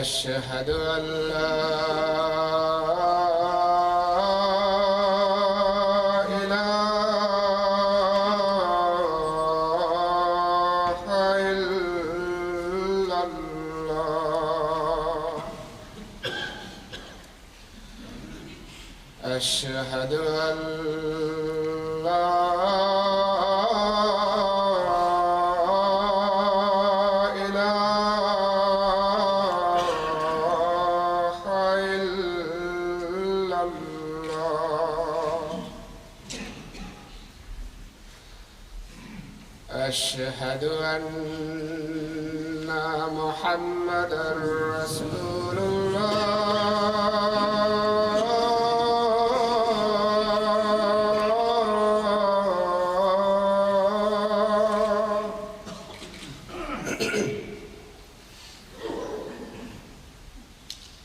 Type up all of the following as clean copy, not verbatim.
أشهد أن لا إله إلا الله. أشهد أن لا أشهد أن محمدًا رسول الله.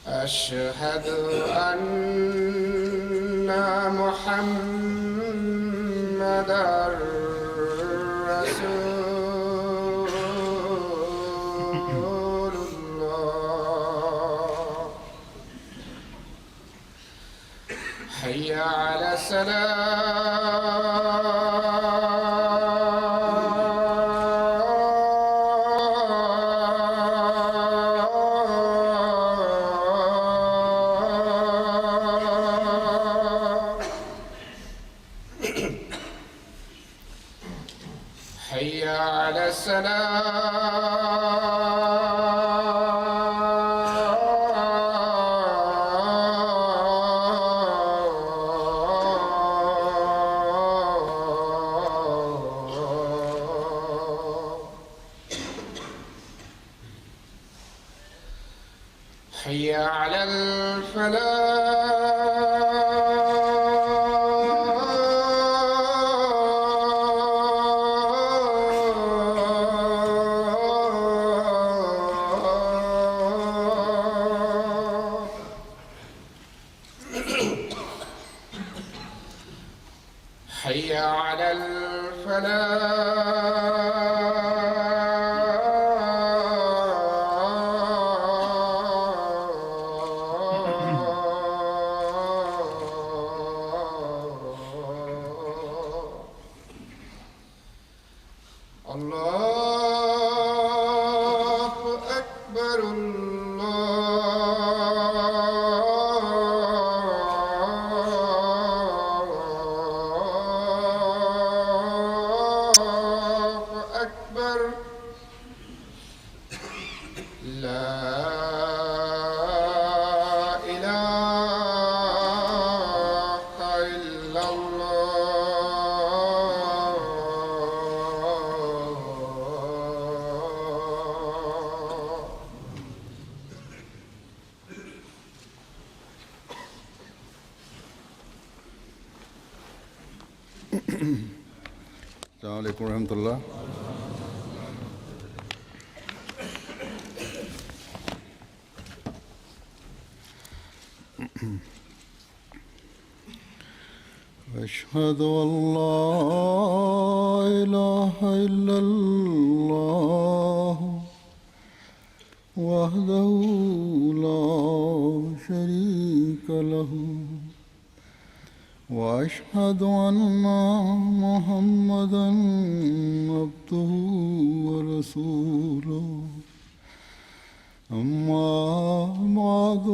أشهد أن محمدًا رسول الله. حي على حي على حي على حي على الله أكبر. الله أكبر. لا إله إلا الله. السلام عليكم ورحمة الله. أشهد أن لا إله إلا الله وحده لا شريك له وأشهد أن محمدًا عبده ورسوله. أما بعد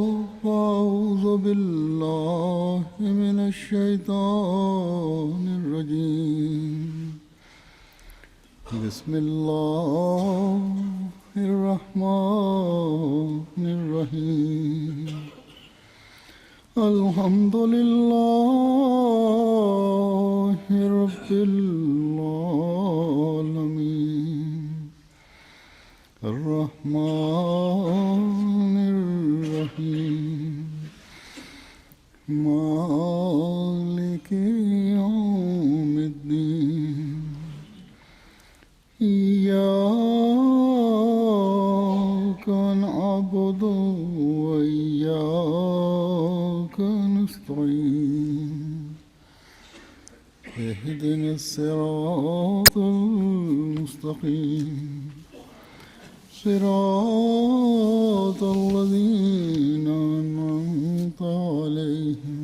فأعوذ بالله من الشيطان الرجيم. بسم الله الرحمن الرحيم الحمد لله رب العالمين الرحمن الرحيم مالك يوم الدين إياك نعبد وإياك نستعين اهدنا الصراط المستقيم صراط الذين أنعمت عليهم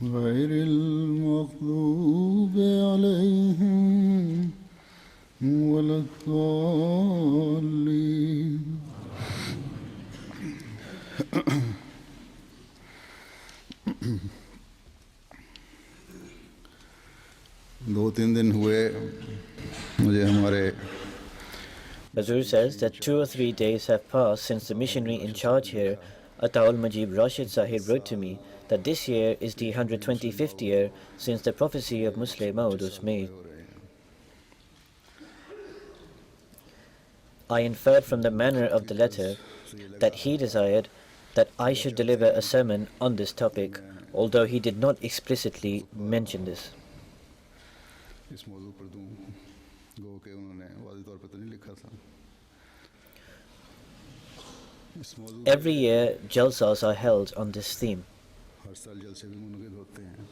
غير المغضوب عليهم ولا الضالين दो तीन दिन हुए मुझे हमारे Bazur says that 2 or 3 days have passed since the missionary in charge here, Ataul Majib Rashid Sahib, wrote to me that this year is the 125th year since the prophecy of Muslim Maud was made. I inferred from the manner of the letter that he desired that I should deliver a sermon on this topic, although he did not explicitly mention this. इस मौजू पर दूं गो के उन्होंने वाज़ी तौर पर तो नहीं लिखा था इस मौजू Every year, jalsas are held on this theme. हर साल जलसे भी मुनक़िद होते हैं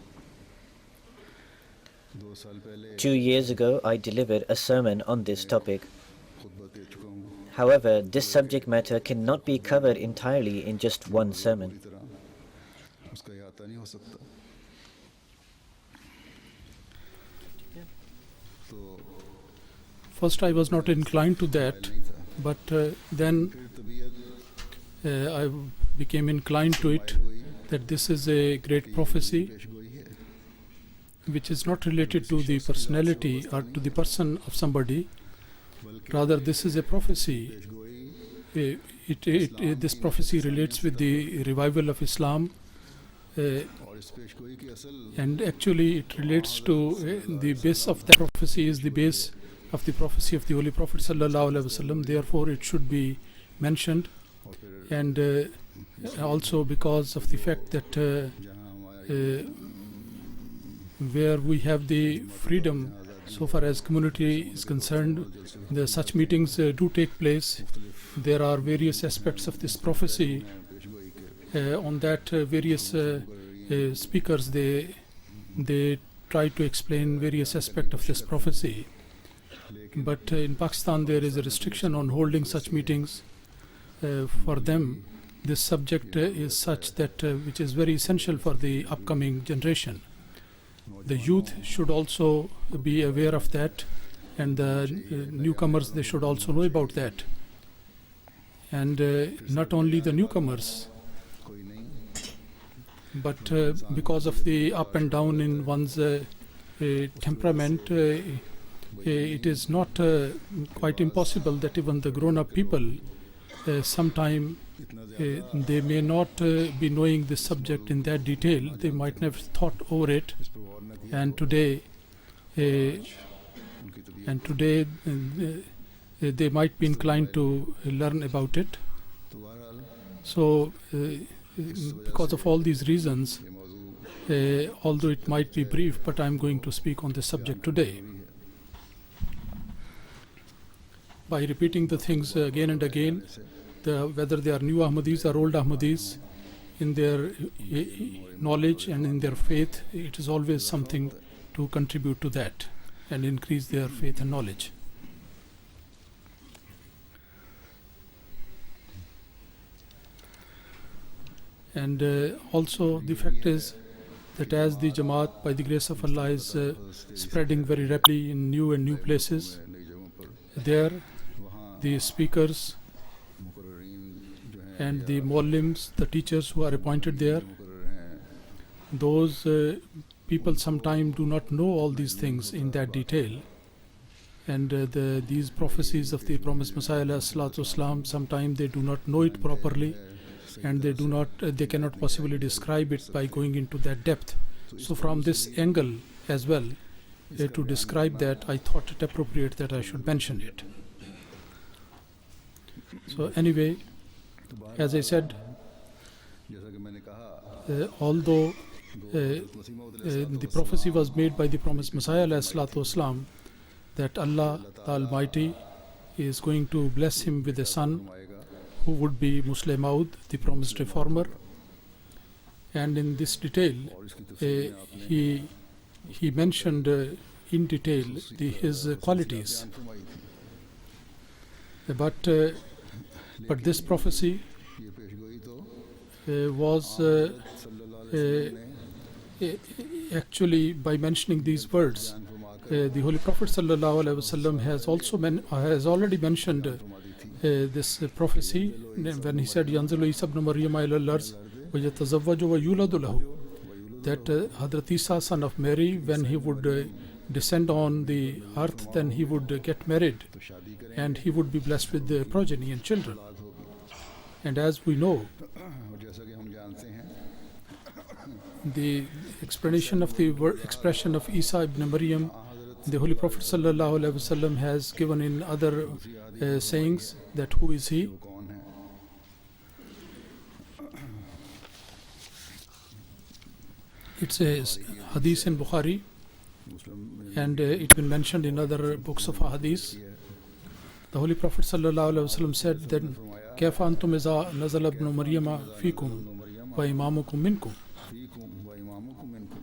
2 साल पहले 2 years ago, I delivered a sermon on this topic. खुतबा दे चुका हूँ However, this subject matter cannot be covered entirely in just one sermon. पूरी तरह उसका अहाता नहीं हो सकता तो First, I was not inclined to that, नहीं था but then फिर तबीयत I became inclined to it हुई that this is a great prophecy पेशगोई है which is not related to the personality or to the person of somebody. बल्कि Rather, this is a prophecy. पेशगोई This prophecy relates with the revival of Islam, और इस पेशगोई की असल and actually it relates to the base of the prophecy is the base of the prophecy of the Holy Prophet sallallahu alaihi wasallam. Therefore, it should be mentioned, और फिर and also because of the fact that जहाँ हमारा where we have the freedom so far as community is concerned, such meetings do take place. There are various aspects of this prophecy. पेशगोई के On that, various speakers they try to explain various aspects of this prophecy. But in Pakistan, there is a restriction on holding such meetings. For them, this subject is such that which is very essential for the upcoming generation. The youth should also be aware of that, and the newcomers, they should also know about that. And not only the newcomers, कोई नहीं but because of the up and down in one's temperament, it is not quite impossible that even the grown-up people sometime इतना ज़्यादा they may not be knowing this subject in that detail. They might have thought over it, इस पर गौर न किया and today उनकी तबीयत they might be inclined to learn about it. तो बहरहाल So because of all these reasons, ये मौजू although it might be brief, but I'm going to speak on this subject today. By repeating the things again and again, whether they are new Ahmadis or old Ahmadis, in their knowledge and in their faith, it is always something to contribute to that and increase their faith and knowledge. And also the fact is that as the Jamaat, by the grace of Allah, is spreading very rapidly in new and new places, नई जगहों पर there वहाँ the speakers मुकर्रीन जो हैं and the Muallims, the teachers who are appointed there, मुकर्रर हैं those people sometimes do not know all these things in that detail. and these prophecies of the promised Messiah ﷺ, sometimes they do not know it properly, and they cannot possibly describe it by going into that depth. So from this angle as well, to describe that, I thought it appropriate that I should mention it. So anyway, as I said, जैसा कि मैंने कहा although the prophecy was made by the promised Messiah ﷺ, that Allah the Almighty is going to bless him with a son who would be Musleh Maud, the promised reformer, and in this detail he mentioned in detail his qualities. But this prophecy ये पेशगोई तो was actually, by mentioning these words, the Holy Prophet ﷺ has already mentioned this prophecy when he said Yanzilu Isa ibn Maryam ila al-arz wa yatazawwaju wa yuladu lahu, that Hadrat Isa, son of Mary, when he would descend on the earth, then he would get married and he would be blessed with the progeny and children. And as we know, और जैसा कि हम जानते हैं the explanation of the expression of Isa ibn Maryam, the Holy Prophet ﷺ has given in other sayings that who is he. वो कौन है It's a hadith in Bukhari, Muslim and it's been mentioned in other books of hadith. The Holy Prophet ﷺ said that كيف أنتم إذا نزل ابن مريم فيكم وإمامكم منكم, फीकुम व इमामुकुम मिनकुम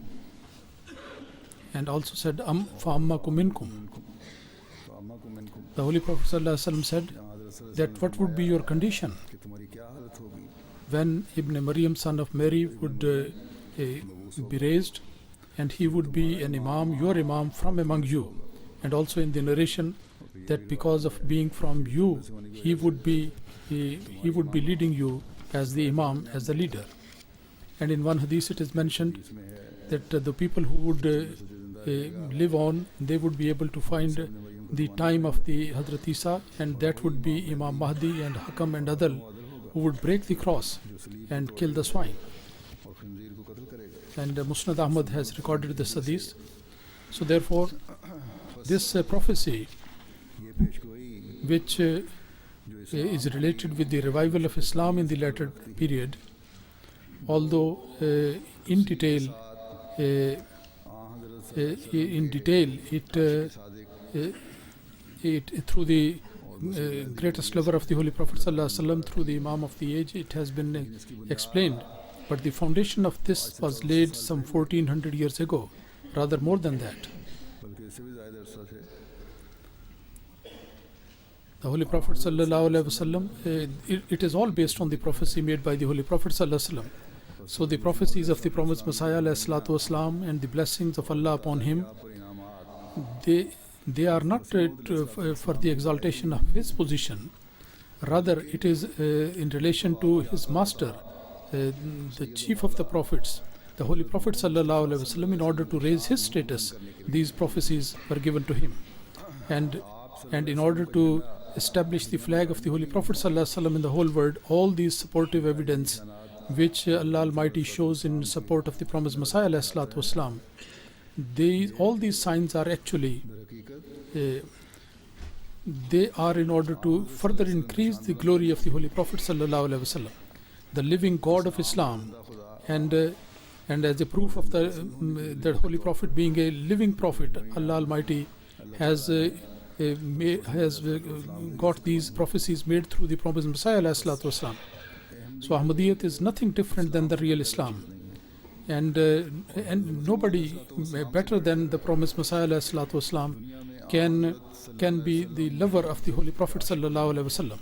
and also said فأمكم منكم. तो अम्माकुम मिनकुम The Holy Prophet ﷺ said that what would be your condition कि तुम्हारी क्या हालत होगी when Ibn Maryam, son of Mary, would be raised, and he would be an imam, your imam from among you. And also in the narration that because of being from you, he would be leading you as the imam, as the leader. And in one hadith it is mentioned that the people who would live on, they would be able to find the time of the Hadrat Isa, and that would be Imam Mahdi and Hakam and Adal, who would break the cross and kill the swine. और खंजीर को कत्ल करेगा And Musnad Ahmad has recorded this hadith. So therefore, this prophecy, ये पेशगोई which is related with the revival of Islam in the latter period, although in detail it through the greatest lover of the Holy Prophet ﷺ, through the Imam of the age, it has been explained. But the foundation of this was laid some 1400 years ago, rather more than that. बल्कि इससे भी ज़्यादा अरसा से The Holy Prophet ﷺ, it is all based on the prophecy made by the Holy Prophet ﷺ. So the prophecies of the promised Messiah ﷺ and the blessings of Allah upon him, they are not for the exaltation of his position. Rather, it is in relation to his master, the chief of the prophets, the Holy Prophet ﷺ. In order to raise his status, these prophecies were given to him, and in order to establish the flag of the Holy Prophet ﷺ in the whole world, all these supportive evidence which Allah Almighty shows in support of the promised Messiah ﷺ, all these signs are actually they are in order to further increase the glory of the Holy Prophet ﷺ, the living God of Islam, and as a proof of the Holy Prophet being a living prophet, Allah Almighty has got these prophecies made through the promised Messiah ﷺ. So Ahmadiyyat is nothing different than the real Islam, and nobody better than the promised Messiah ﷺ can be the lover of the Holy Prophet ﷺ.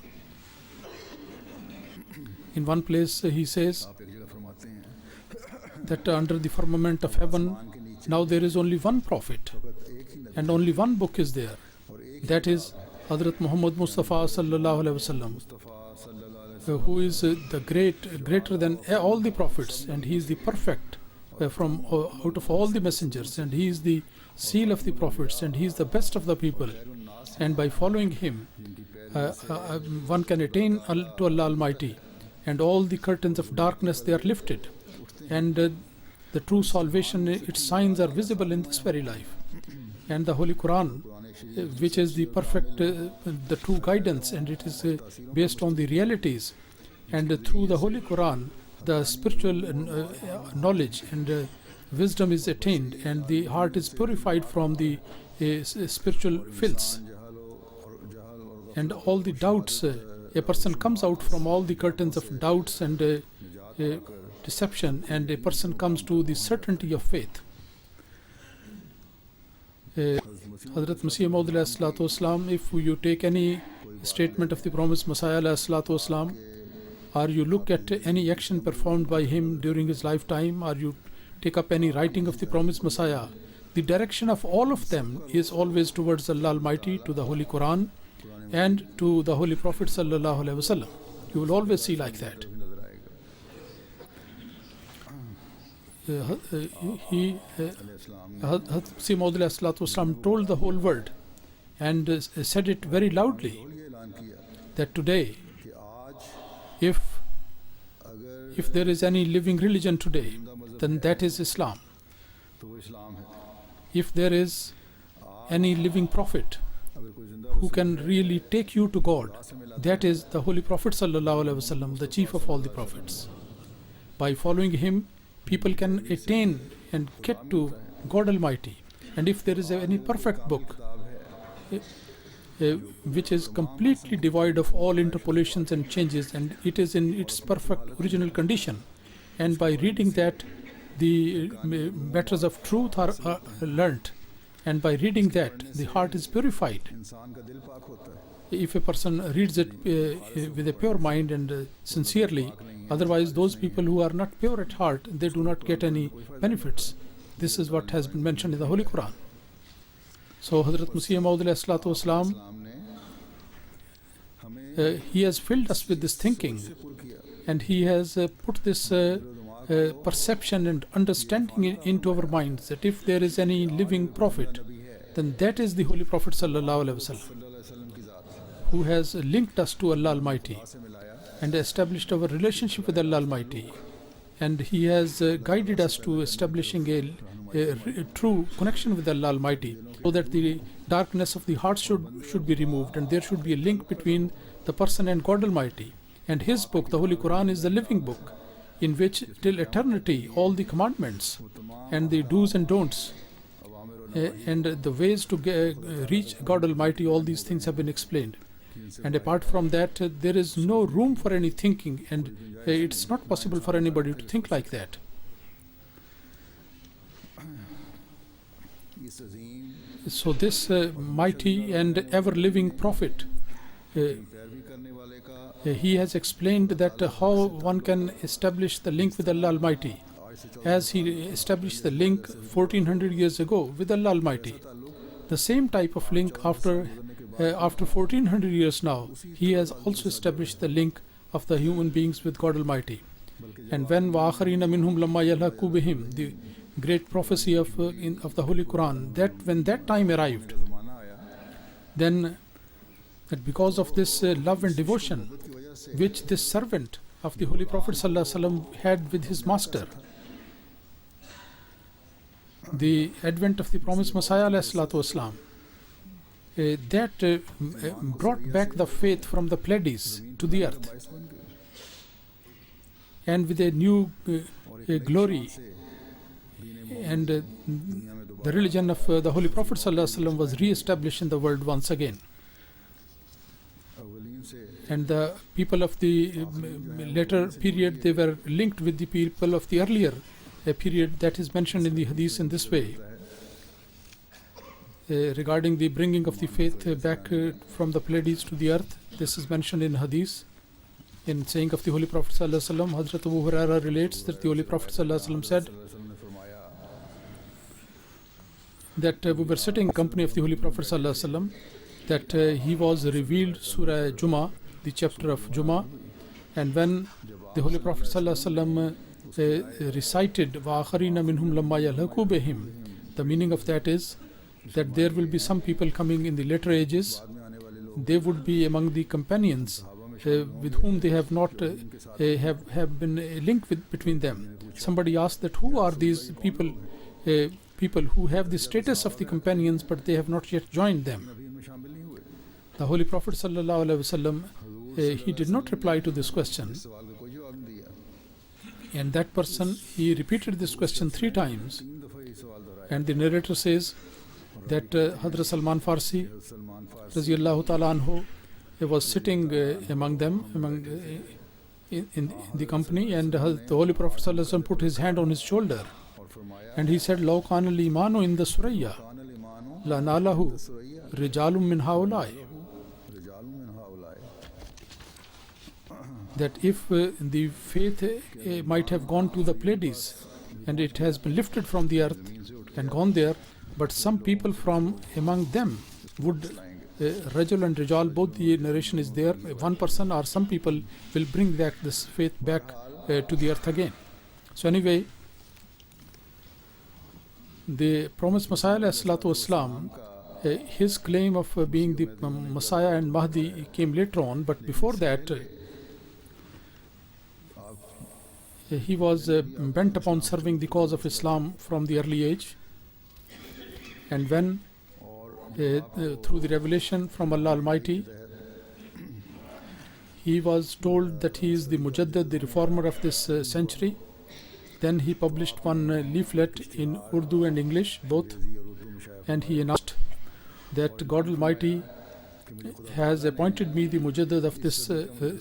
In one place he says आप एक जगह फरमाते हैं that under the firmament of heaven now there is only one prophet and only one book is there, that is Hazrat Muhammad Mustafa sallallahu alaihi wasallam, who is greater than all the prophets, and he is the perfect from out of all the messengers, and he is the seal of the prophets, and he is the best of the people, and by following him one can attain to Allah Almighty, and all the curtains of darkness they are lifted, and the true salvation, its signs are visible in this very life. And the Holy Quran, which is the perfect, the true guidance, and it is based on the realities, and through the Holy Quran the spiritual knowledge and wisdom is attained, and the heart is purified from the spiritual filths, and all the doubts, a person comes out from all the curtains of doubts and deception, and a person comes to the certainty of faith. Hazrat Masih Maud alayhi salatu wasalam, if you take any statement of the promised Messiah alayhi salatu wasalam, or you look at any action performed by him during his lifetime, or you take up any writing of the promised Messiah, the direction of all of them is always towards Allah Almighty, to the Holy Quran, and to the Holy Prophet sallallahu alaihi wasallam. You will always see like that. Masih Maud alayhi salatu wasalam told the whole world and said it very loudly that today, if there is any living religion today, then that is Islam. If there is any living prophet who can really take you to God, that is the Holy Prophet sallallahu alaihi wasallam, the chief of all the prophets. By following him, people can attain and get to God Almighty. And if there is any perfect book which is completely devoid of all interpolations and changes, and it is in its perfect original condition, and by reading that the matters of truth are learnt, and by reading that the heart is purified. If a person reads it with a pure mind and sincerely, otherwise those people who are not pure at heart, they do not get any benefits. This is what has been mentioned in the Holy Quran. So Hazrat Masih Maud alayhi salatu wasalam, he has filled us with this thinking, and he has put this perception and understanding into our minds, that if there is any living prophet, then that is the Holy Prophet sallallahu alaihi wasallam, who has linked us to Allah Almighty and established our relationship with Allah Almighty, and he has guided us to establishing a true connection with Allah Almighty, so that the darkness of the heart should be removed, and there should be a link between the person and God Almighty. And his book, the Holy Quran, is the living book, in which till eternity all the commandments and the do's and don'ts and the ways to reach God Almighty, all these things have been explained. And apart from that, there is no room for any thinking, and it's not possible for anybody to think like that. So this mighty and ever-living prophet, he has explained that how one can establish the link with Allah Almighty, as he established the link 1400 years ago with Allah Almighty. The same type of link after 1400 years now, he has also established the link of the human beings with God Almighty. And when وَآخَرِينَ مِنْهُمْ لَمَّا يَلْحَقُوا بِهِمْ, the great prophecy of the Holy Quran, that when that time arrived, then that because of this love and devotion which this servant of the Holy Prophet ﷺ had with his master, the advent of the promised Messiah ﷺ, that brought back the faith from the Pleiades to the earth, and with a new glory, and the religion of the Holy Prophet ﷺ was re-established in the world once again. And the people of the later period, they were linked with the people of the earlier period. That is mentioned in the hadith in this way, regarding the bringing of the faith back from the Pleiades to the earth. This is mentioned in hadith, in saying of the Holy Prophet ﷺ. Hazrat Abu Hurairah relates that the Holy Prophet ﷺ said that we were sitting in company of the Holy Prophet ﷺ, that he was revealed Surah Jummah, the chapter of Jummah, and when the Holy Prophet ﷺ recited وَآخَرِينَ مِنْهُمْ لَمَّا يَلْحَقُوا بِهِمْ, the meaning of that is that there will be some people coming in the later ages. They would be among the companions with whom they have not have been linked with between them. Somebody asked that who are these people, people who have the status of the companions but they have not yet joined them. The Holy Prophet sallallahu alaihi wasallam, he did not reply to this question, and that person, he repeated this question 3 times, and the narrator says that Hazrat Salman Farsi Raziyallahu Ta'ala Anhu was sitting among them, in the company, and the Holy Prophet sallallahu alaihi wasallam put his hand on his shoulder and he said, "Law kana al-imanu in the suraya la nalahu rijalum min haulai." That if the faith might have gone to the Pleiades and it has been lifted from the earth and gone there, but some people from among them would, Rajul and Rijal, both the narration is there, one person or some people will bring back this faith back to the earth again. So anyway, the promised Messiah ﷺ, his claim of being the Messiah and Mahdi came later on, but before that he was bent upon serving the cause of Islam from the early age. And when through the revelation from Allah Almighty, he was told that he is the Mujaddid, the reformer of this century, then he published one leaflet in Urdu and English both, and he announced that God Almighty has appointed me the Mujaddid of this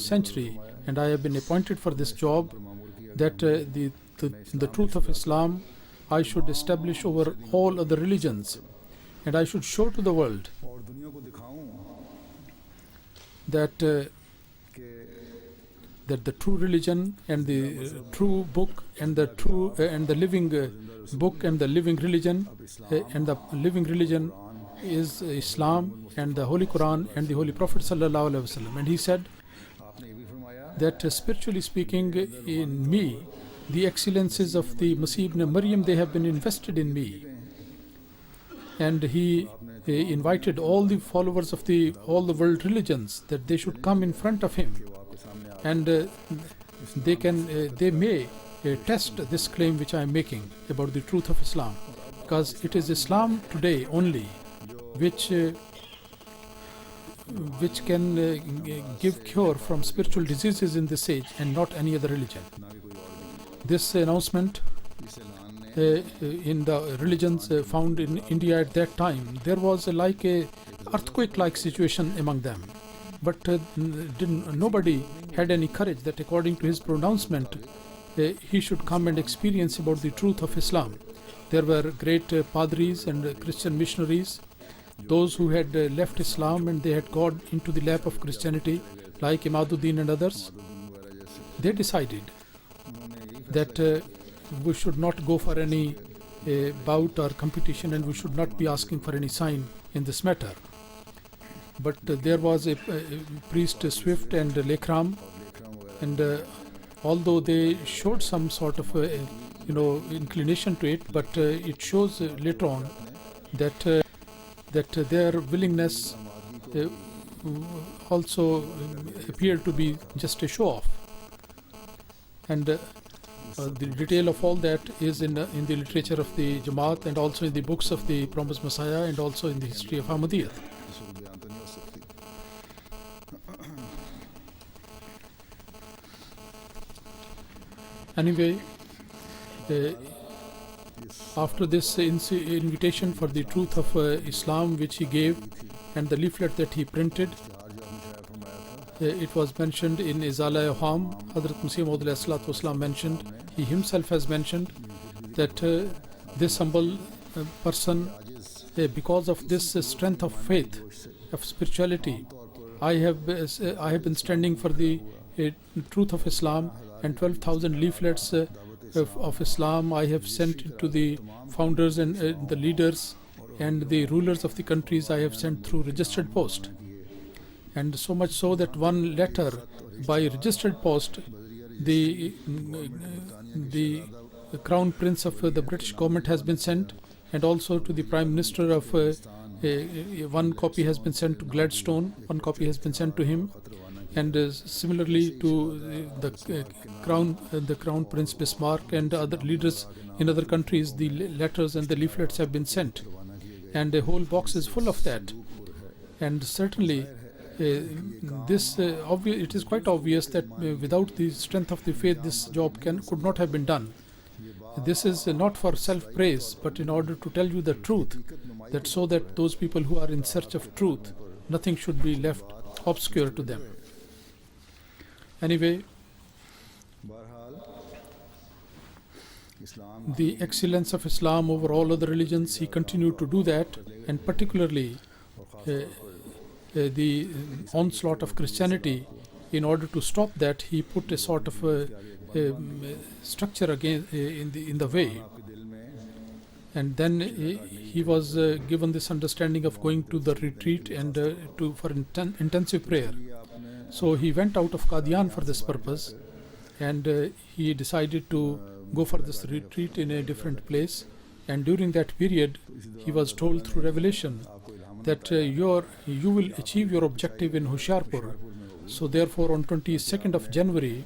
century, and I have been appointed for this job, that the truth of Islam I should establish over all other religions, and I should show to the world that that the true religion and the true book and the true and the living book and the living religion and the living religion is Islam and the Holy Quran and the Holy Prophet sallallahu alaihi wasallam. And he said that spiritually speaking, in me, the excellences of the Masih ibn Maryam, they have been invested in me. And he invited all the followers of all the world religions that they should come in front of him, and they may test this claim which I am making about the truth of Islam, because it is Islam today only which can give cure from spiritual diseases in this age, and not any other religion. This announcement in the religions found in India at that time, there was like a earthquake-like situation among them, but nobody had any courage that according to his pronouncement he should come and experience about the truth of Islam. There were great padris and Christian missionaries, those who had left Islam and they had gone into the lap of Christianity, like Imaduddin and others. They decided that we should not go for any bout or competition, and we should not be asking for any sign in this matter. But there was a priest Swift and Lekram, and although they showed some sort of inclination to it, but it shows later on that their willingness also appeared to be just a show off. And the detail of all that is in the literature of the Jamaat, and also in the books of the Promised Messiah, and also in the history of Ahmadiyyat. Anyway, after this invitation for the truth of Islam which he gave, and the leaflet that he printed, it was mentioned in Izala Awham. Hazrat Masih Maud alayhi salatu wasalam mentioned, he himself has mentioned that this humble person, because of this strength of faith, of spirituality, I have been standing for the truth of Islam, and 12,000 leaflets of Islam I have sent to the founders and the leaders and the rulers of the countries. I have sent through registered post, and so much so that one letter by registered post, the Crown Prince of the British government has been sent, and also to the Prime Minister of one copy has been sent to Gladstone, one copy has been sent to him, and similarly to the Crown Prince Bismarck and other leaders in other countries. The letters and the leaflets have been sent, and a whole box is full of that. And certainly it is quite obvious that without the strength of the faith, this job could not have been done. This is not for self-praise, but in order to tell you the truth, that so that those people who are in search of truth, nothing should be left obscure to them. Anyway, the excellence of Islam over all other religions, he continued to do that, and particularly the onslaught of Christianity. In order to stop that, he put a sort of structure again in the way, and then he was given this understanding of going to the retreat and for intensive prayer. So he went out of Qadian for this purpose, and he decided to go for this retreat in a different place. And during that period, he was told through revelation that you will achieve your objective in Hoshiarpur. So therefore, on 22nd of January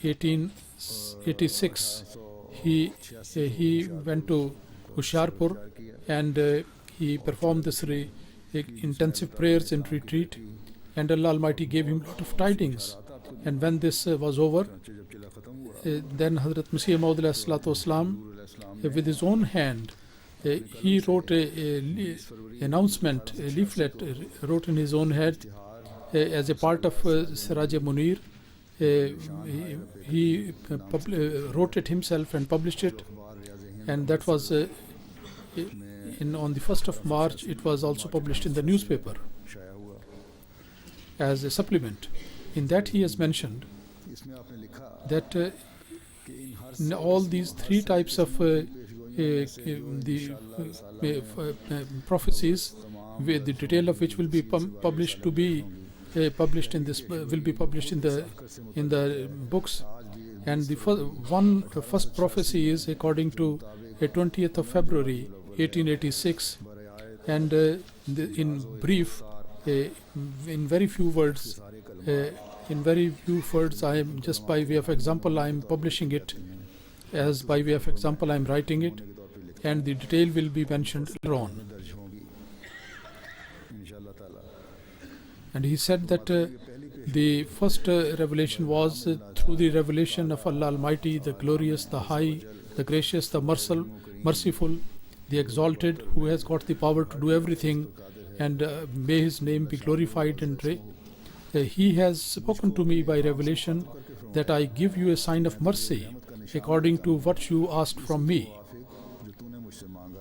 1886, he went to Hoshiarpur, and he performed this intensive prayers in retreat, and Allah Almighty gave him a lot of tidings. And when this was over, then Hazrat Masih Maud with his own hand, he wrote a announcement, a leaflet, wrote in his own head as a part of Siraj-e-Munir. He wrote it himself and published it, and that was on the 1st of March. It was also published in the newspaper as a supplement. In that he has mentioned that all these three types of prophecies, with the detail of which will be published in the books. And the first prophecy is according to 20th of February 1886, and in brief, in very few words, I am just by way of example, I am publishing it. As by way of example, I am writing it, and the detail will be mentioned later on. And he said that the first revelation was through the revelation of Allah Almighty, the glorious, the high, the gracious, the merciful, the exalted, who has got the power to do everything, and may his name be glorified. And he has spoken to me by revelation that I give you a sign of mercy according to what you asked from me.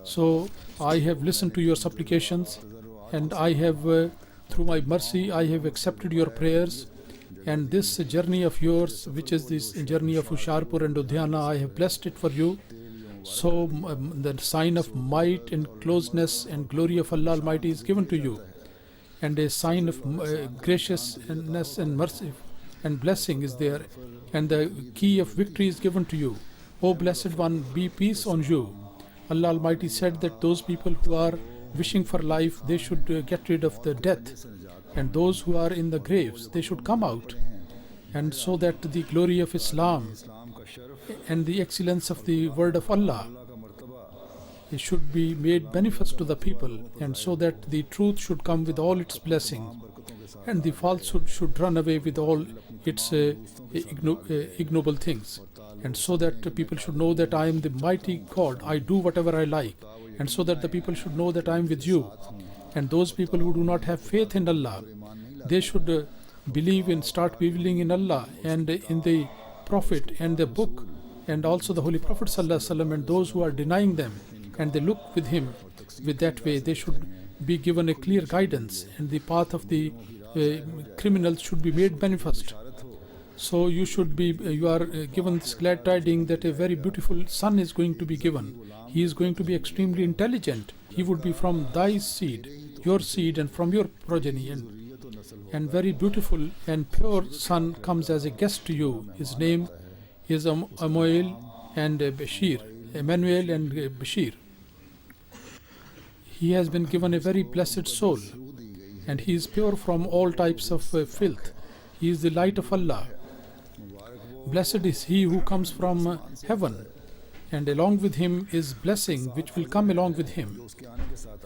So I have listened to your supplications, and I have through my mercy I have accepted your prayers, and this journey of yours, which is this journey of Hoshiarpur and Ludhiana, I have blessed it for you. So the sign of might and closeness and glory of Allah Almighty is given to you, and a sign of graciousness and mercy and blessing is there, and the key of victory is given to you. O Blessed One, be peace on you. Allah Almighty said that those people who are wishing for life, they should get rid of the death, and those who are in the graves, they should come out, and so that the glory of Islam and the excellence of the word of Allah, it should be made manifest to the people, and so that the truth should come with all its blessings, and the falsehood should run away with all its ignoble things, and so that the people should know that I am the mighty God, I do whatever I like, and so that the people should know that I am with you. And those people who do not have faith in Allah, they should start believing in Allah and in the Prophet and the book, and also the Holy Prophet ﷺ, and those who are denying them and they look with him with that way, they should be given a clear guidance, and the path of the criminals should be made manifest. So you are given this glad tidings that a very beautiful son is going to be given. He is going to be extremely intelligent. He would be from thy seed, your seed, and from your progeny, and very beautiful and pure son comes as a guest to you. His name is Emmanuel and Bashir. he has been given a very blessed soul, and he is pure from all types of filth. He is the light of Allah. Blessed is he who comes from heaven, and along with him is blessing which will come along with him.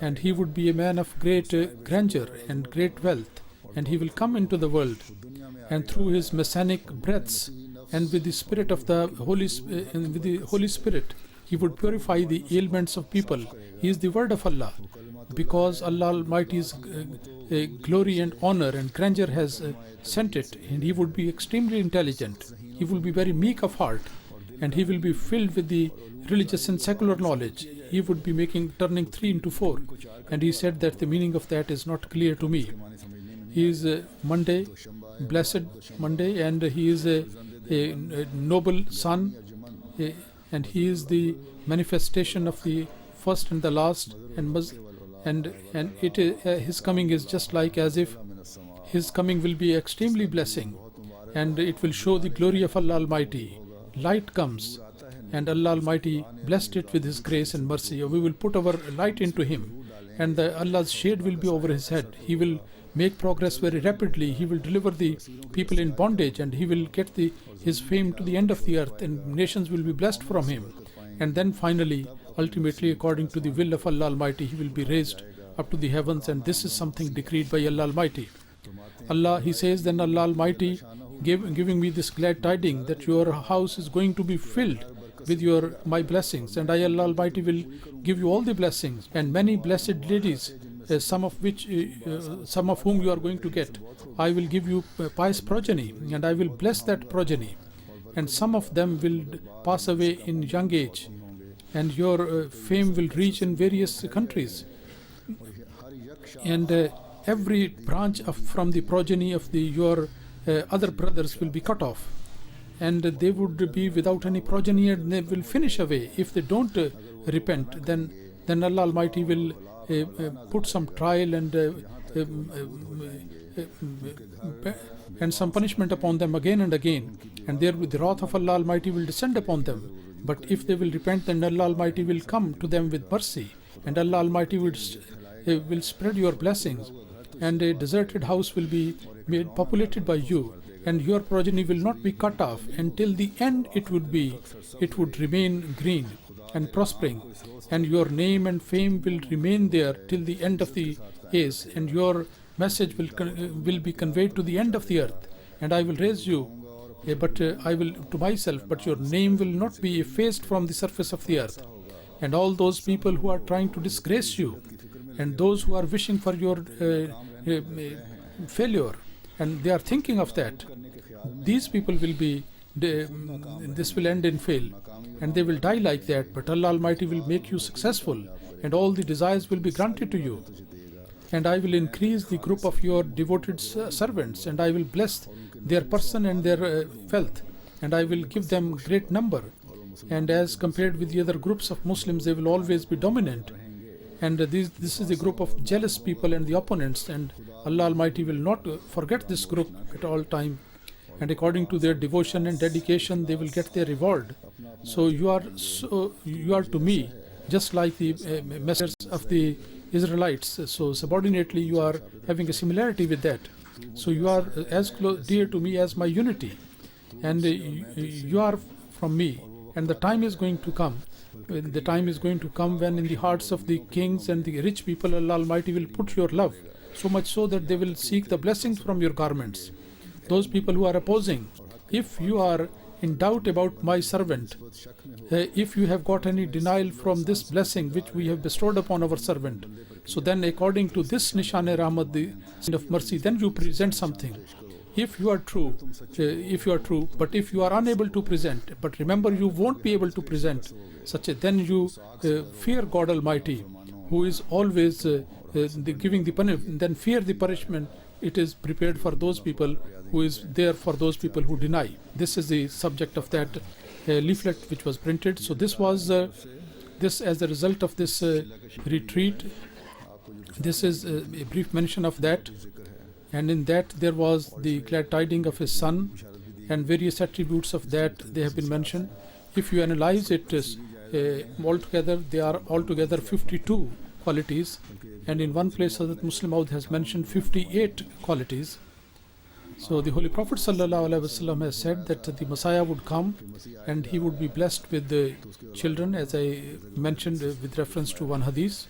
And he would be a man of great grandeur and great wealth, and he will come into the world, and through his messianic breaths and with the spirit of the Holy Spirit, he would purify the ailments of people. He is the word of Allah, because Allah Almighty's glory and honor and grandeur has sent it, and he would be extremely intelligent. He will be very meek of heart, and he will be filled with the religious and secular knowledge. He would be turning 3 into 4, and he said that the meaning of that is not clear to me. He is Monday, blessed Monday, and he is a noble son, and he is the manifestation of the first and the last, and his coming is just like as if his coming will be extremely blessing, and it will show the glory of Allah Almighty. Light comes, and Allah Almighty blessed it with his grace and mercy. We will put our light into him, and Allah's shade will be over his head. He will make progress very rapidly. He will deliver the people in bondage, and he will get his fame to the end of the earth, and nations will be blessed from him. And then finally, ultimately, according to the will of Allah Almighty, he will be raised up to the heavens, and this is something decreed by Allah Almighty. He says, then Allah Almighty giving me this glad tidings that your house is going to be filled with my blessings, and I, Allah Almighty, will give you all the blessings, and many blessed ladies, some of whom you are going to get. I will give you pious progeny, and I will bless that progeny, and some of them will pass away in young age, and your fame will reach in various countries, and every branch from the progeny of your other brothers will be cut off, and they would be without any progeny, and they will finish away. If they don't repent, then Allah Almighty will put some trial and some punishment upon them again and again, and there the wrath of Allah Almighty will descend upon them. But if they will repent, then Allah Almighty will come to them with mercy, and Allah Almighty will spread your blessings, and a deserted house will be made populated by you, and your progeny will not be cut off until the end. It would remain green and prospering, and your name and fame will remain there till the end of the age, and your message will be conveyed to the end of the earth. And I will raise you, I will to myself, but your name will not be effaced from the surface of the earth. And all those people who are trying to disgrace you, and those who are wishing for your failure, and they are thinking of that, these people will be, this will end in fail, and they will die like that. But Allah Almighty will make you successful, and all the desires will be granted to you. And I will increase the group of your devoted servants, and I will bless their person and their wealth, and I will give them great number. And as compared with the other groups of Muslims, they will always be dominant. And this is the group of jealous people and the opponents, and Allah Almighty will not forget this group at all time. And according to their devotion and dedication, they will get their reward. So you are to me just like the messengers of the Israelites. So subordinately you are having a similarity with that. So you are as dear to me as my unity, and you are from me. And the time is going to come. The time is going to come when in the hearts of the kings and the rich people, Allah Almighty will put your love, so much so that they will seek the blessings from your garments. Those people who are opposing, if you are in doubt about my servant, if you have got any denial from this blessing which we have bestowed upon our servant, so then according to this Nishan-e Rahmat, the sign of mercy, then you present something. If you are true, but if you are unable to present, but remember you won't be able to present then you fear God Almighty, who is always giving the punishment. Then fear the punishment. It is prepared for those people, who is there for those people who deny. This is the subject of that leaflet which was printed. So this was this as a result of this retreat. This is a brief mention of that. And in that there was the glad tidings of his son, and various attributes of that they have been mentioned. If you analyze it altogether, they are altogether 52 qualities, and in one place Hazrat Muslim Maud has mentioned 58 qualities. So the Holy Prophet ﷺ has said that the Messiah would come and he would be blessed with the children, as I mentioned with reference to one hadith.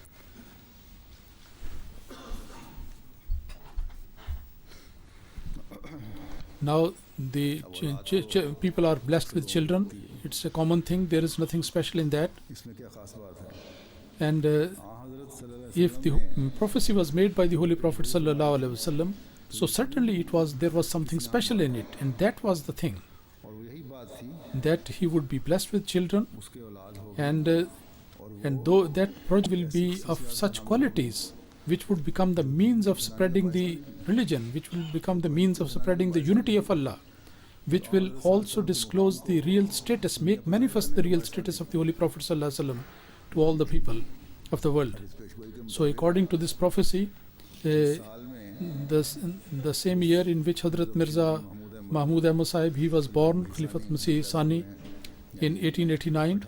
Now the people are blessed with children. It's a common thing. There is nothing special in that. And if the prophecy was made by the Holy Prophet ﷺ, so certainly there was something special in it, and that was the thing, that he would be blessed with children, and though that project will be of such qualities which would become the means of spreading the religion, which will become the means of spreading the unity of Allah, which will also disclose the real status, make manifest the real status of the Holy Prophet ﷺ to all the people of the world. So according to this prophecy, the same year in which Hazrat Mirza Mahmud Ahmad Sahib, he was born, Khalifat Masih Sani, in 1889.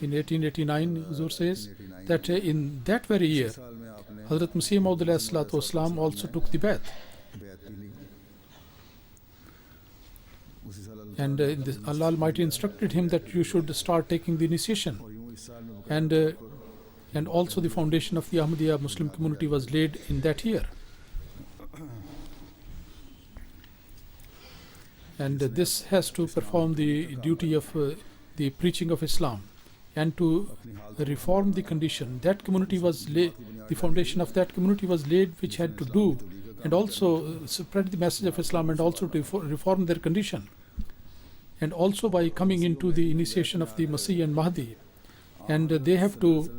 In 1889, Huzur says that in that very year, Hazrat Masih Maud ﷺ also took the bath. And Allah Almighty instructed him that you should start taking the initiation. And also the foundation of the Ahmadiyya Muslim community was laid in that year. And this has to perform the duty of the preaching of Islam and to reform the condition. That community was laid, the foundation of that community was laid, which had to do and also spread the message of Islam and also to reform their condition. And also by coming into the initiation of the Masih and Mahdi. And they have to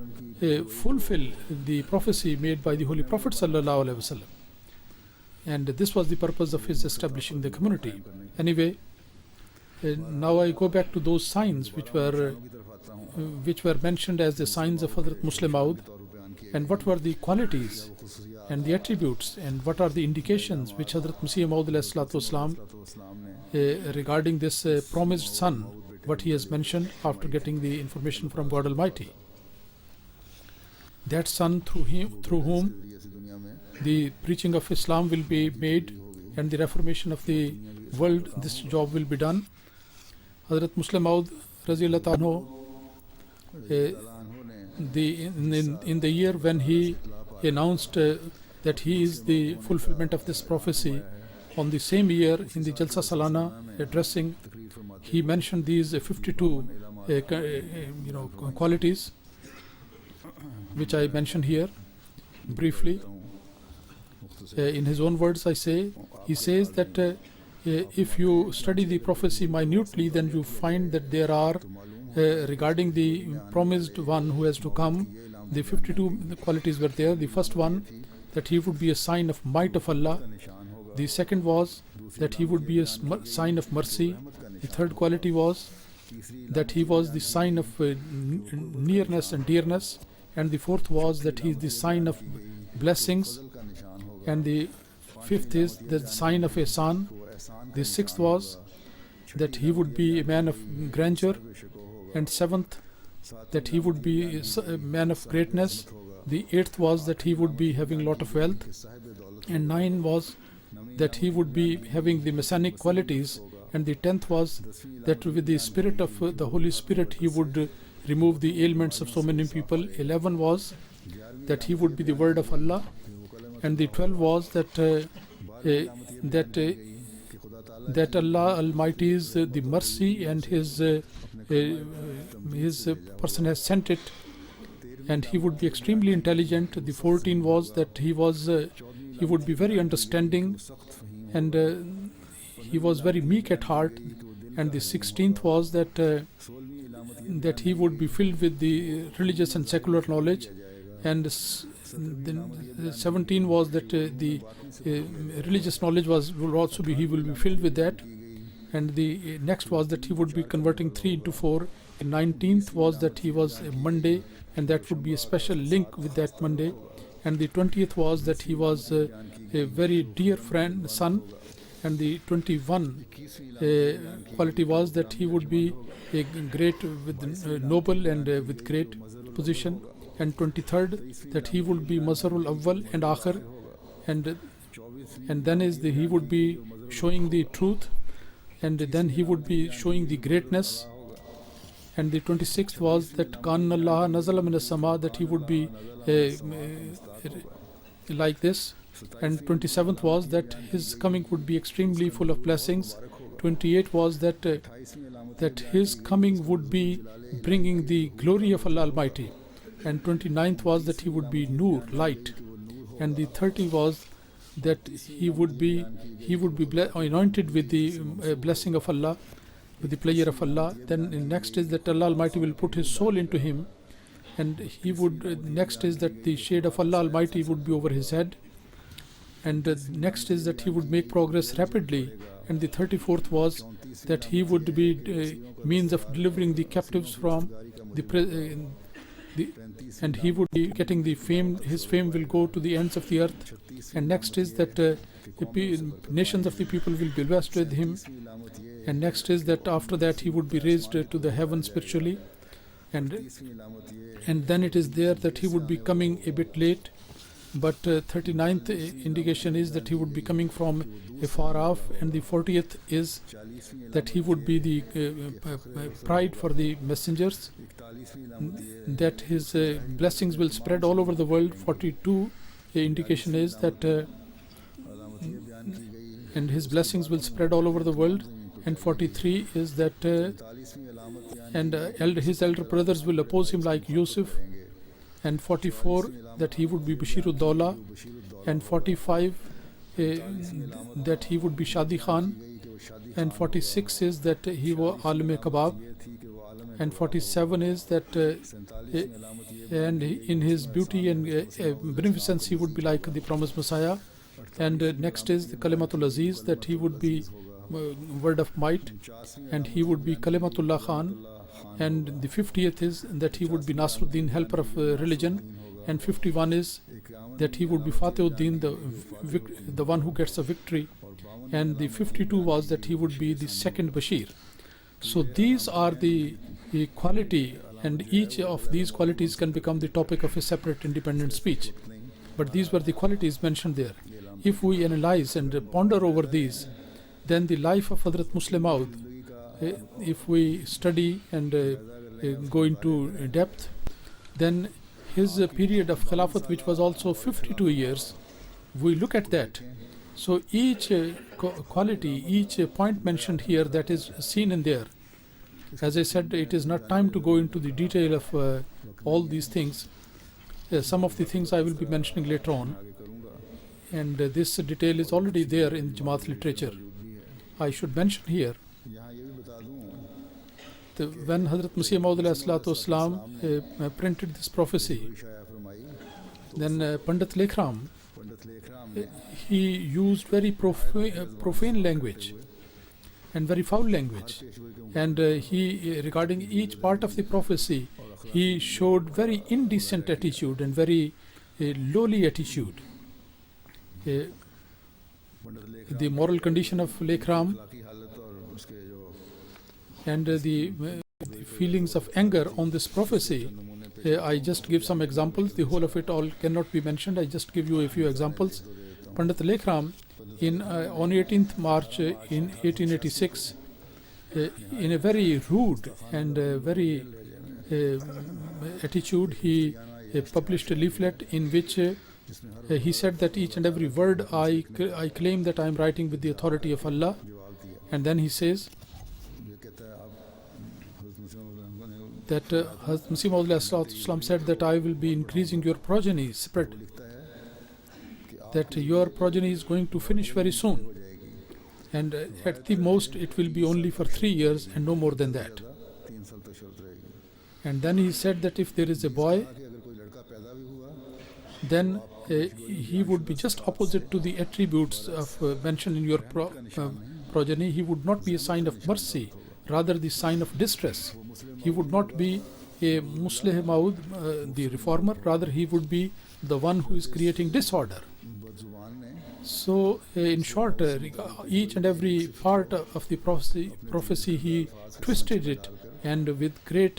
fulfill the prophecy made by the Holy Prophet ﷺ. And this was the purpose of his establishing the community. Anyway, now I go back to those signs which were mentioned as the signs of Hazrat Muslim Maud, and what were the qualities and the attributes and what are the indications which Hazrat Masih Maud ﷺ regarding this promised son, what he has mentioned after getting the information from God Almighty. That son through whom the preaching of Islam will be made and the reformation of the world, this job will be done. Hazrat Muslim Maud Raziyallahu in the year when he announced that he is the fulfillment of this prophecy, on the same year in the Jalsa Salana addressing, he mentioned these 52 qualities which I mentioned here briefly. In his own words, he says that if you study the prophecy minutely, then you find that there are regarding the promised one who has to come, the 52 qualities were there. The first one, that he would be a sign of might of Allah. The second was that he would be a sign of mercy. The third quality was that he was the sign of nearness and dearness. And the fourth was that he is the sign of blessings. And the fifth is the sign of ihsan. The sixth was that he would be a man of grandeur. And seventh, that he would be a man of greatness. The eighth was that he would be having a lot of wealth. And nine was that he would be having the messianic qualities. And the 10th was that with the spirit of the Holy Spirit he would remove the ailments of so many people. 11 was that he would be the word of Allah. And the 12 was that Allah Almighty is the mercy and his person has sent it, and he would be extremely intelligent. The 14 was that he would be very understanding, and he was very meek at heart. And the 16th was that he would be filled with the religious and secular knowledge. And the 17 was that the religious knowledge he will be filled with that. And the next was that he would be converting 3 into 4. The 19th was that he was a Monday, and that would be a special link with that Monday. And the 20th was that he was a very dear son. and the 21 quality was that he would be a great with noble and with great position, and 23rd that he would be Mazharul Awwal and Akhir, and then he would be showing the truth, and then he would be showing the greatness. And the 26th was that Kan Allah Nazala min as-sama, that he would be like this. And 27th was that his coming would be extremely full of blessings. 28 was that his coming would be bringing the glory of Allah Almighty. And 29th was that he would be Noor, light. And the 30 was that he would be anointed with the blessing of Allah, with the pleasure of Allah. Then next is that Allah Almighty will put his soul into him, and he would next is that the shade of Allah Almighty would be over his head, and next is that he would make progress rapidly. And the 34th was that he would be means of delivering the captives from and he would be getting the fame. His fame will go to the ends of the earth. And next is that the nations of the people will be blessed with him. And next is that after that he would be raised to the heaven spiritually. And then it is there that he would be coming a bit late. But 39th indication is that he would be coming from afar off. And the 40th is that he would be the pride for the messengers, that his blessings will spread all over the world. 42 indication is that and his blessings will spread all over the world. And 43 is that his elder brothers will oppose him like Yusuf. And 44 that he would be Bashirud Dawla. And 45 that he would be Shadi Khan. And 46 is that he was Alim Kabab. And 47 is that and in his beauty and beneficence he would be like the promised Messiah. And next is the Kalimatul Aziz, that he would be word of might, and he would be Kalimatullah Khan. And the 50th is that he would be Nasruddin, helper of religion. And 51 is that he would be Fatihuddin, the one who gets a victory. And the 52 was that he would be the second Bashir. So these are the quality, and each of these qualities can become the topic of a separate independent speech. But these were the qualities mentioned there. If we analyze and ponder over these, then the life of Hazrat Muslim Maud, if we study and go into depth, then his period of Khilafat, which was also 52 years, we look at that. So each quality, each point mentioned here, that is seen in there. As I said, it is not time to go into the detail of all these things. Some of the things I will be mentioning later on, and this detail is already there in Jamaat literature. I should mention here when Hazrat Masih Maud printed this prophecy, then Pandit Lekhram, he used very profane language and very foul language, and he regarding each part of the prophecy he showed very indecent attitude and very lowly attitude. The moral condition of Lekhram and the feelings of anger on this prophecy, I just give some examples. The whole of it all cannot be mentioned. I just give you a few examples. Pandit Lekhram, on 18th March in 1886, in a very rude and very attitude, he published a leaflet in which he said that each and every word I claim that I am writing with the authority of Allah. And then he says that Hazrat Masih Maud said that I will be increasing your progeny spread, that your progeny is going to finish very soon, and at the most it will be only for 3 years and no more than that. And then he said that if there is a boy, then he would be just opposite to the attributes of mentioned in your progeny. He would not be a sign of mercy, rather the sign of distress. He would not be a Musleh Maud, the reformer, rather he would be the one who is creating disorder. So, in short, each and every part of the prophecy he twisted it, and with great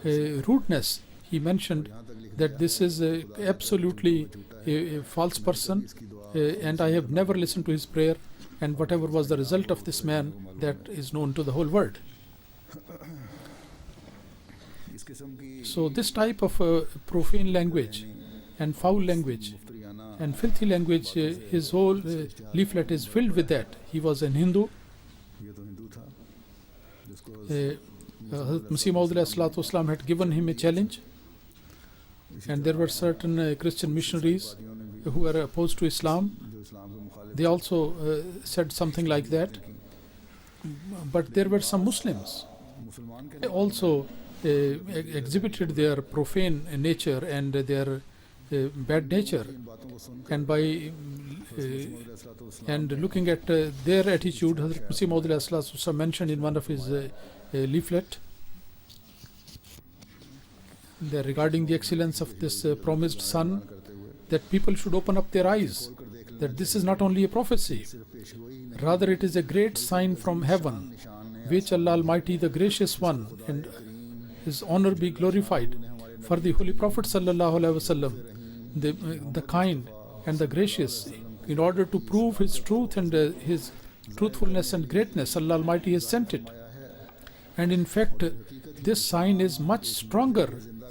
rudeness he mentioned that this is absolutely a false person, and I have never listened to his prayer, and whatever was the result of this man, that is known to the whole world. So this type of profane language and foul language and filthy language, his whole leaflet is filled with that. He was an Hindu. Hazrat Masih Maud ﷺ had given him a challenge, and there were certain Christian missionaries who were opposed to Islam. They also said something like that. But there were some Muslims. They also exhibited their profane nature and their bad nature, and by and looking at their attitude, Hazrat Masih Maud ﷺ mentioned in one of his leaflet that regarding the excellence of this promised son, that people should open up their eyes, that this is not only a prophecy, rather it is a great sign from heaven, which Allah Almighty, the Gracious One, and His honor be glorified, for the Holy Prophet Sallallahu Alaihi Wasallam, the kind and the gracious, in order to prove his truth and his truthfulness and greatness, Allah Almighty has sent it. And in fact, this sign is much stronger,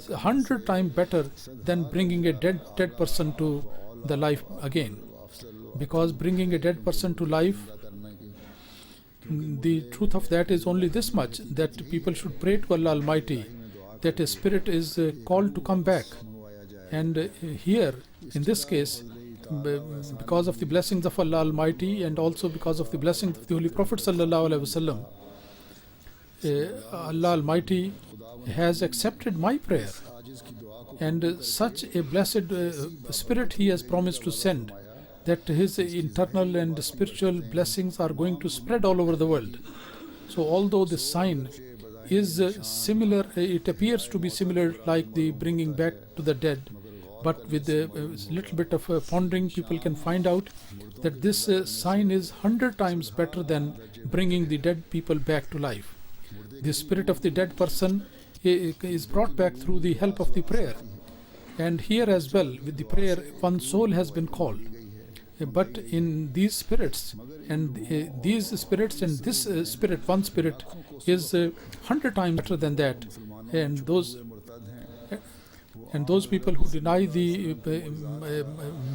100 times better than bringing a dead person to the life again. Because bringing a dead person to life, the truth of that is only this much, that people should pray to Allah Almighty that a spirit is called to come back. And here, in this case, because of the blessings of Allah Almighty and also because of the blessings of the Holy Prophet Sallallahu Alaihi Wasallam, Allah Almighty has accepted my prayer, and such a blessed spirit He has promised to send, that His internal and spiritual blessings are going to spread all over the world. So although this sign is similar, it appears to be similar like the bringing back to the dead, but with a little bit of pondering, people can find out that this sign is 100 times better than bringing the dead people back to life. The spirit of the dead person is brought back through the help of the prayer. And here as well, with the prayer, one soul has been called. But in these spirits and this spirit, one spirit, is 100 times better than that. And those people who deny the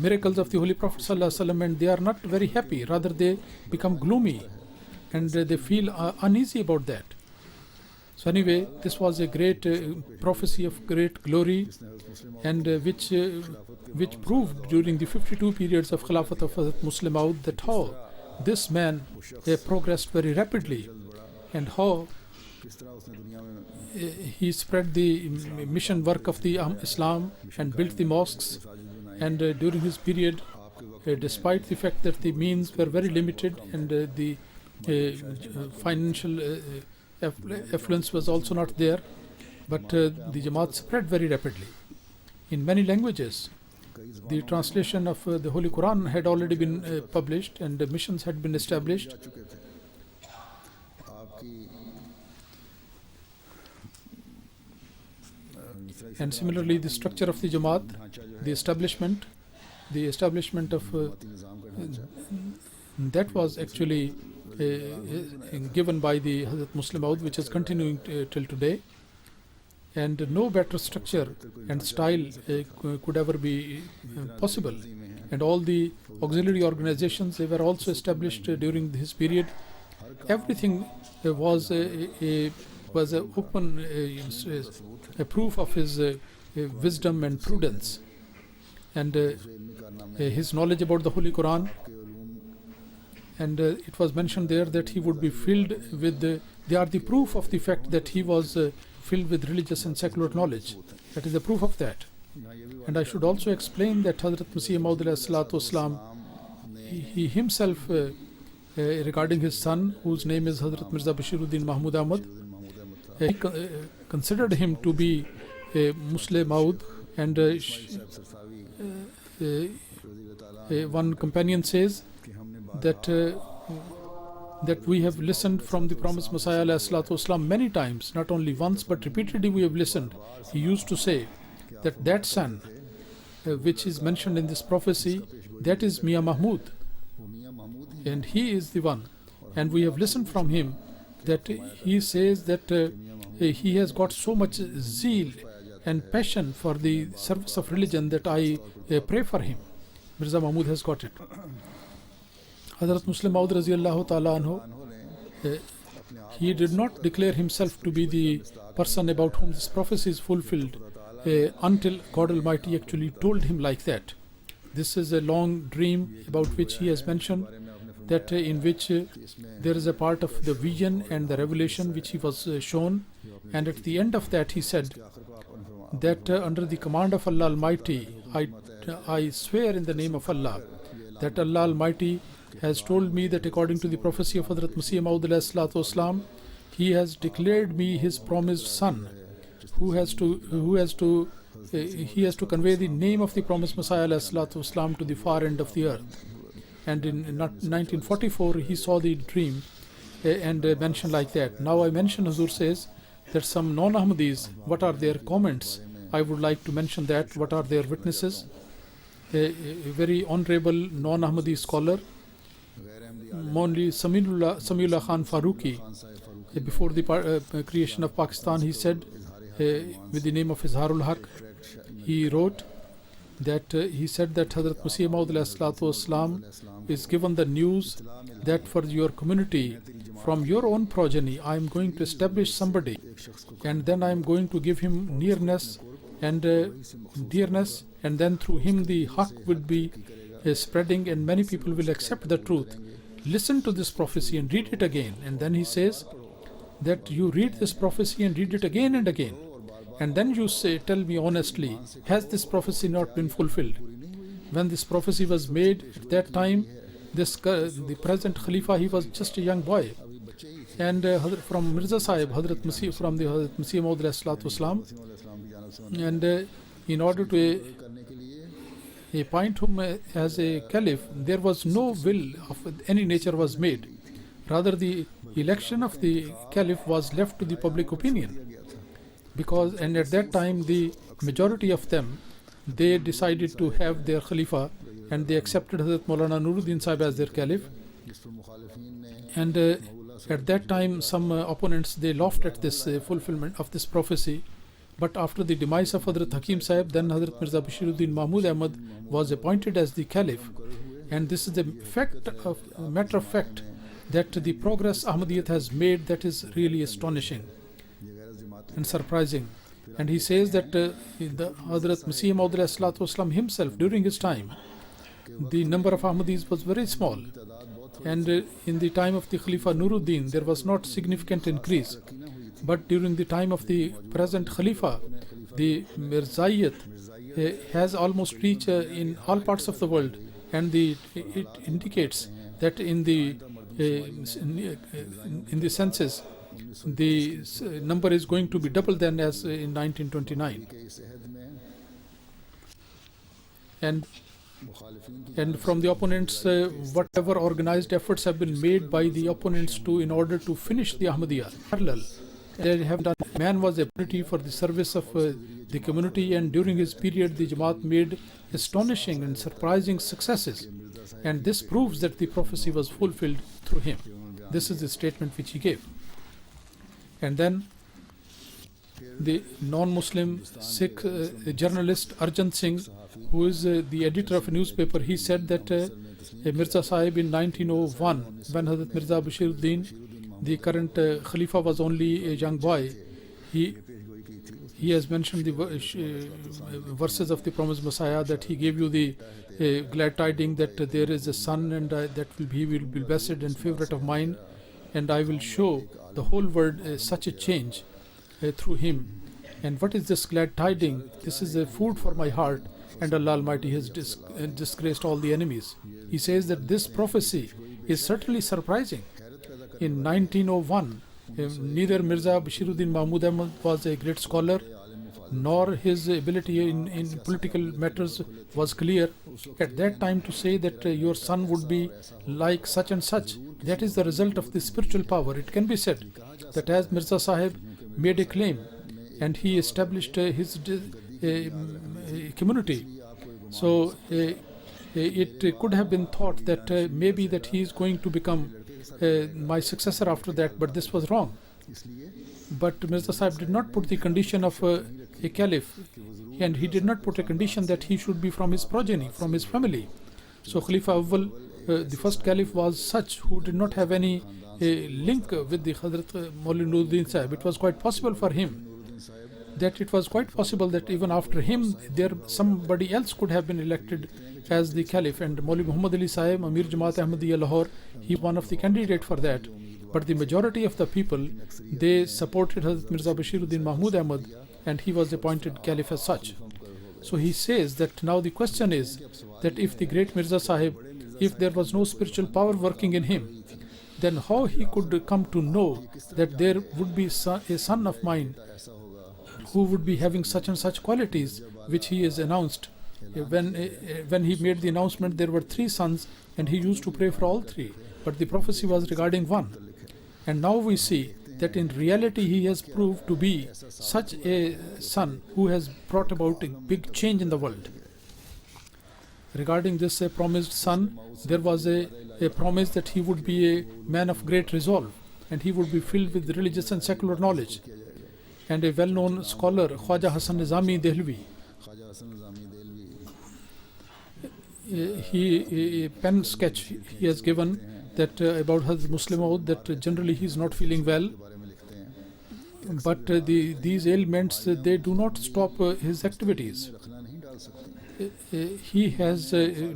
miracles of the Holy Prophet ﷺ, and they are not very happy, rather they become gloomy and they feel uneasy about that. So anyway, this was a great prophecy of great glory, and which proved during the 52 periods of Khilafat of Hazrat Muslim Maud that how this man progressed very rapidly, and how he spread the mission work of the Islam and built the mosques. And during his period, despite the fact that the means were very limited and the financial affluence was also not there, but the Jamaat spread very rapidly in many languages. The translation of the Holy Quran had already been published, and the missions had been established. And similarly, the structure of the Jamaat, the establishment of that was actually given by the Hazrat Muslim Maud, which is continuing till today. And no better structure and style could ever be possible. And all the auxiliary organizations, they were also established during his period. Everything was a open a proof of his wisdom and prudence, and his knowledge about the Holy Quran. And it was mentioned there that he would be filled with they are the proof of the fact that he was filled with religious and secular knowledge. That is the proof of that. And I should also explain that Hazrat Masih Maud ﷺ, he himself, regarding his son, whose name is Hazrat Mirza Bashiruddin Mahmud Ahmad, he considered him to be a Muslim Maud, and one companion says that that we have listened from the promised Messiah ﷺ many times, not only once but repeatedly we have listened. He used to say that son which is mentioned in this prophecy, that is Mia Mahmud, and he is the one, and we have listened from him that he says that he has got so much zeal and passion for the service of religion that I pray for him. Mirza Mahmud has got it. Hazrat Muslim Maud Raziallahu Ta'ala anhu, he did not declare himself to be the person about whom this prophecy is fulfilled until God Almighty actually told him like that. This is a long dream about which he has mentioned, that in which there is a part of the vision and the revelation which he was shown, and at the end of that he said that under the command of Allah Almighty, I swear in the name of Allah that Allah Almighty has told me that according to the prophecy of Hazrat Masih Maud, he has declared me his promised son, he has to convey the name of the promised Messiah to the far end of the earth. And in 1944 he saw the dream and mentioned like that. Now I mention, Hazur says that some non-Ahmadis, what are their comments? I would like to mention that. What are their witnesses? A very honorable non-Ahmadi scholar, Maulvi Samiullah Khan Farooqi, before the creation of Pakistan, he said with the name of Izharul Haq, he wrote that he said that Hazrat Masih Maud is given the news that for your community, from your own progeny, I am going to establish somebody, and then I am going to give him nearness and dearness, and then through him the haq would be spreading and many people will accept the truth. Listen to this prophecy and read it again. And then he says that you read this prophecy and read it again and again, and then you say, tell me honestly, has this prophecy not been fulfilled? When this prophecy was made at that time, the present Khalifa, he was just a young boy, and from Mirza Sahib, Hazrat Masih, from the Hazrat Masih Maud Islam, and in order to appoint him as a caliph, there was no will of any nature was made. Rather, the election of the caliph was left to the public opinion, because and at that time the majority of them, they decided to have their Khalifa, and they accepted Hazrat Maulana Nuruddin Sahib as their caliph. And at that time some opponents, they laughed at this fulfillment of this prophecy. But after the demise of Hazrat Hakim Sahib, then Hazrat Mirza Bashiruddin Mahmud Ahmad was appointed as the caliph. And this is the matter of fact that the progress Ahmadiyyat has made, that is really astonishing and surprising. And he says that the Hazrat Masih Maud himself, during his time, the number of Ahmadis was very small. And in the time of the Khalifa Nuruddin, there was not significant increase. But during the time of the present Khalifa, the Mirzaiyat has almost reached in all parts of the world, and it indicates that in the census, the number is going to be double than as in 1929. And from the opponents, whatever organized efforts have been made by the opponents in order to finish the Ahmadiyya parallel, they have done. Man was a priority for the service of the community, and during his period the Jamaat made astonishing and surprising successes, and this proves that the prophecy was fulfilled through him. This is the statement which he gave. And then the non-Muslim Sikh journalist Arjan Singh, who is the editor of a newspaper, he said that Mirza Sahib in 1901, when Hazrat Mirza Bashiruddin, the current Khalifa, was only a young boy, he has mentioned the verses of the promised Messiah, that he gave you the glad tidings that there is a son, and that he will be blessed and favorite of mine, and I will show the whole world such a change through him. And what is this glad tidings? This is a food for my heart, and Allah Almighty has disgraced all the enemies. He says that this prophecy is certainly surprising. In 1901, neither Mirza Bashiruddin Mahmud Ahmad was a great scholar, nor his ability in political matters was clear. At that time, to say that your son would be like such and such, that is the result of the spiritual power. It can be said that as Mirza Sahib made a claim and he established his community, so it could have been thought that maybe that he is going to become my successor after that, but this was wrong. But Mirza Sahib did not put the condition of a caliph, and he did not put a condition that he should be from his progeny, from his family. So Khalifa Awwal, the first caliph, was such who did not have any link with the Hazrat Maulvi Nuruddin Sahib. It was quite possible for him that even after him there somebody else could have been elected as the caliph, and Maulvi Muhammad Ali Sahib, Amir Jamaat Ahmadiyya Lahore, he one of the candidates for that. But the majority of the people, they supported Hazrat Mirza Bashiruddin Mahmud Ahmad, and he was appointed caliph as such. So he says that now the question is that if the great Mirza Sahib, if there was no spiritual power working in him, then how he could come to know that there would be a son of mine who would be having such and such qualities which he has announced. When he made the announcement, there were 3 sons, and he used to pray for all 3, but the prophecy was regarding 1. And now we see that in reality he has proved to be such a son who has brought about a big change in the world. Regarding this promised son, there was a promise that he would be a man of great resolve, and he would be filled with religious and secular knowledge. And a well-known scholar, Khwaja Hasan Nizami Dehlvi, a pen sketch he has given that about Hazrat Muslim Maud, that generally he is not feeling well, but these ailments, they do not stop his activities. He has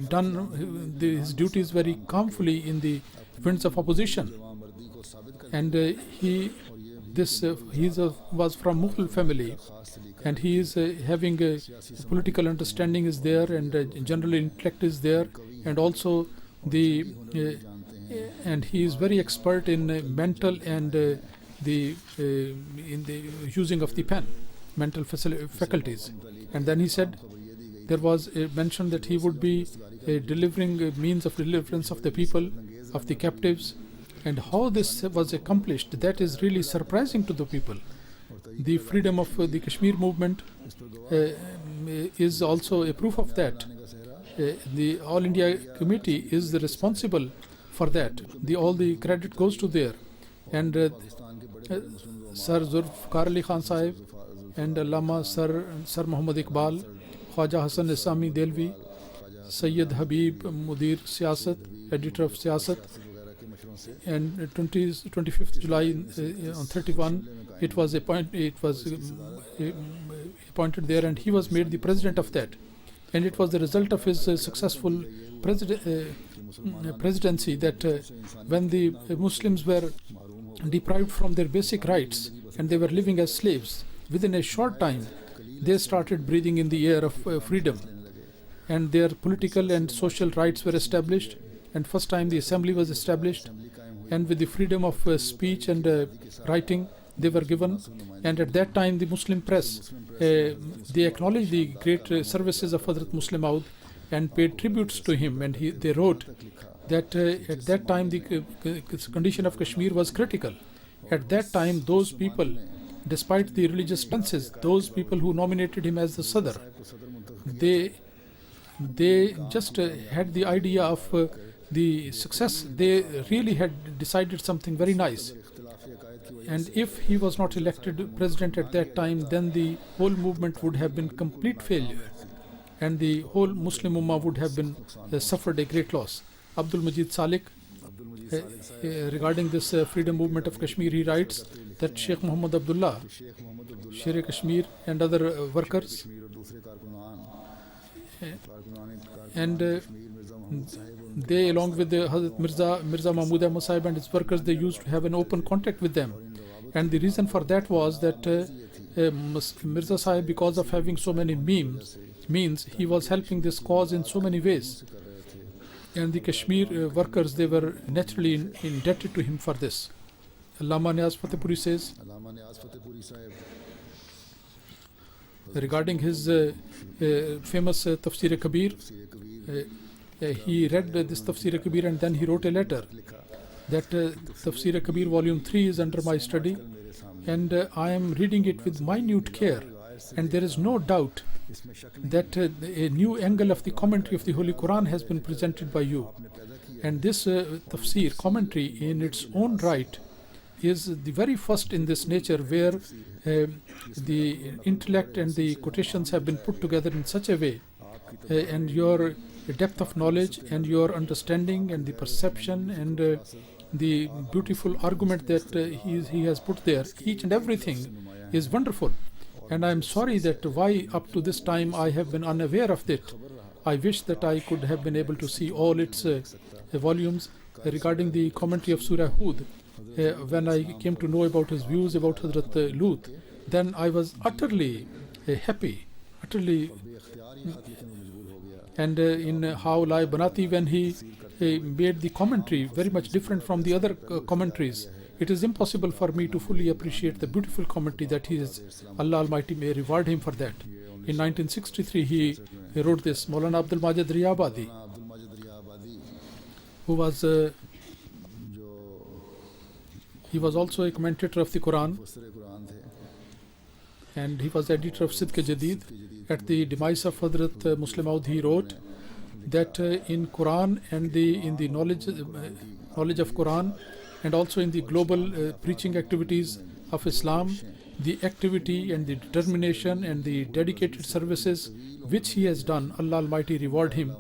done his duties very calmly in the winds of opposition, and he was from Mughal family, and he is having a political understanding is there, and general intellect is there, and also and he is very expert in mental and in the using of the pen, mental faculties. And then he said there was mention that he would be delivering means of deliverance of the people, of the captives, and how this was accomplished, that is really surprising to the people. The freedom of the Kashmir movement is also a proof of that. The All India Committee is responsible for that. All the credit goes to there. And Sir Zulfikar Ali Khan Sahib and Allama Sir Muhammad Iqbal, Khwaja Hasan Nizami Dehlvi, Sayyid Habib Mudir Siyasat, editor of Siyasat, and 25th July on 31, it was appointed there, and he was made the president of that. And it was the result of his successful presidency that when the Muslims were deprived from their basic rights and they were living as slaves, within a short time they started breathing in the air of freedom, and their political and social rights were established, and first time the assembly was established, and with the freedom of speech and writing they were given. And at that time the Muslim press, they acknowledged the great services of Hazrat Muslim Maud and paid tributes to him, and they wrote that at that time the condition of Kashmir was critical. At that time those people, despite the religious stances, those people who nominated him as the Sadr, they just had the idea of the success. They really had decided something very nice. And if he was not elected president at that time, then the whole movement would have been complete failure, and the whole Muslim Ummah would have been suffered a great loss. Abdul Majid Salik, regarding this freedom movement of Kashmir, he writes that Sheikh Muhammad Abdullah, Sher Kashmir, and other workers, and they, along with the Hazrat Mirza Mahmud Ahmad Sahib and his workers, they used to have an open contact with them. And the reason for that was that Mirza Sahib, because of having so many means, he was helping this cause in so many ways. And the Kashmir workers, they were naturally indebted to him for this. Allama Niyaz Fatehpuri says, regarding his famous Tafsir Kabir. He read this Tafsir Kabir and then he wrote a letter that Tafsir Kabir volume 3 is under my study, and I am reading it with minute care, and there is no doubt that a new angle of the commentary of the Holy Quran has been presented by you. And this tafsir commentary in its own right is the very first in this nature, where the intellect and the quotations have been put together in such a way, and your depth of knowledge and your understanding and the perception and the beautiful argument that he has put there, each and everything is wonderful. And I am sorry that why up to this time I have been unaware of it. I wish that I could have been able to see all its volumes. Regarding the commentary of Surah Hud, when I came to know about his views about Hazrat Lut, then I was utterly happy, utterly. And in How Lai Banati, when he made the commentary very much different from the other commentaries, it is impossible for me to fully appreciate the beautiful commentary that he is. Allah Almighty may reward him for that. In 1963, he wrote this. Maulana Abdul Majid Riyabadi, who was he was also a commentator of the Quran, and he was editor of Sidq Jadid. At the demise of Hazrat Muslim Maud, he wrote that in Quran and in the knowledge of Quran, and also in the global preaching activities of Islam, the activity and the determination and the dedicated services which he has done, Allah Almighty reward him.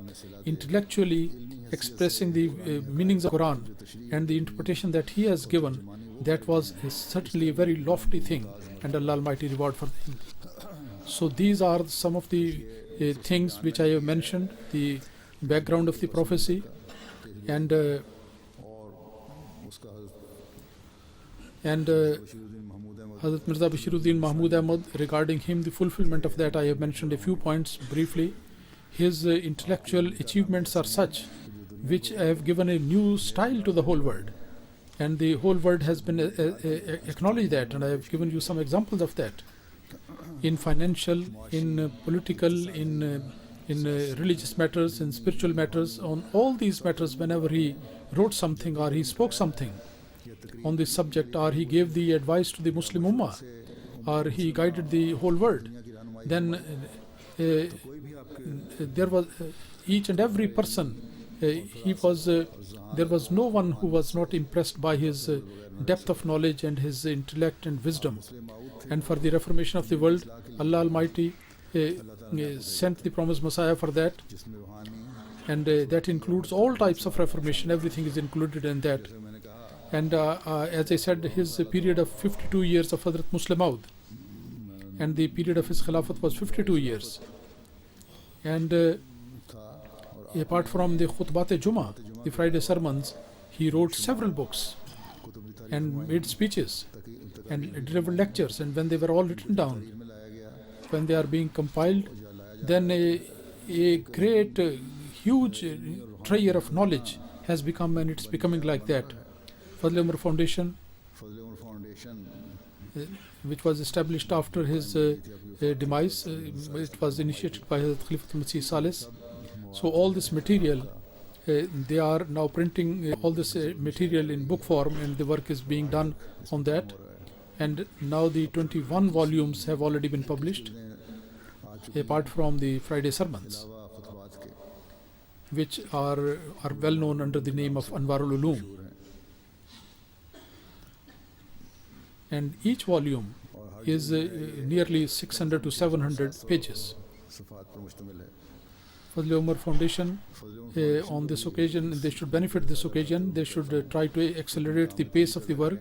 Intellectually expressing the meanings of Quran and the interpretation that he has given, that was certainly a very lofty thing, and Allah Almighty reward for him. So these are some of the things which I have mentioned, the background of the prophecy, and Hazrat Mirza Bashiruddin Mahmud Ahmad, regarding him, the fulfillment of that, I have mentioned a few points briefly. His intellectual achievements are such which have given a new style to the whole world, and the whole world has been acknowledged that, and I have given you some examples of that, in financial, in political, in religious matters, in spiritual matters. On all these matters, whenever he wrote something or he spoke something on this subject, or he gave the advice to the Muslim Ummah, or he guided the whole world, then there was each and every person, there was no one who was not impressed by his depth of knowledge and his intellect and wisdom. And for the reformation of the world, Allah Almighty sent the promised Messiah for that, and that includes all types of reformation. Everything is included in that. And as I said, his period of 52 years of Hazrat Muslim Maud, and the period of his Khilafat was 52 years. And apart from the Khutbat-e-Jum'ah, the Friday sermons, he wrote several books and made speeches and delivered lectures. And when they were all written down, when they are being compiled, then a great, huge treasure of knowledge has become, and it's becoming like that. Fazl Umar Foundation, which was established after his demise, it was initiated by Khalifatul Masih Salis. So all this material, they are now printing all this material in book form, and the work is being done on that. And now the 21 volumes have already been published, apart from the Friday sermons, which are well known under the name of Anwarul Uloom. And each volume is nearly 600 to 700 pages. Fazl Umar Foundation, on this occasion, they should benefit this occasion. They should try to accelerate the pace of the work,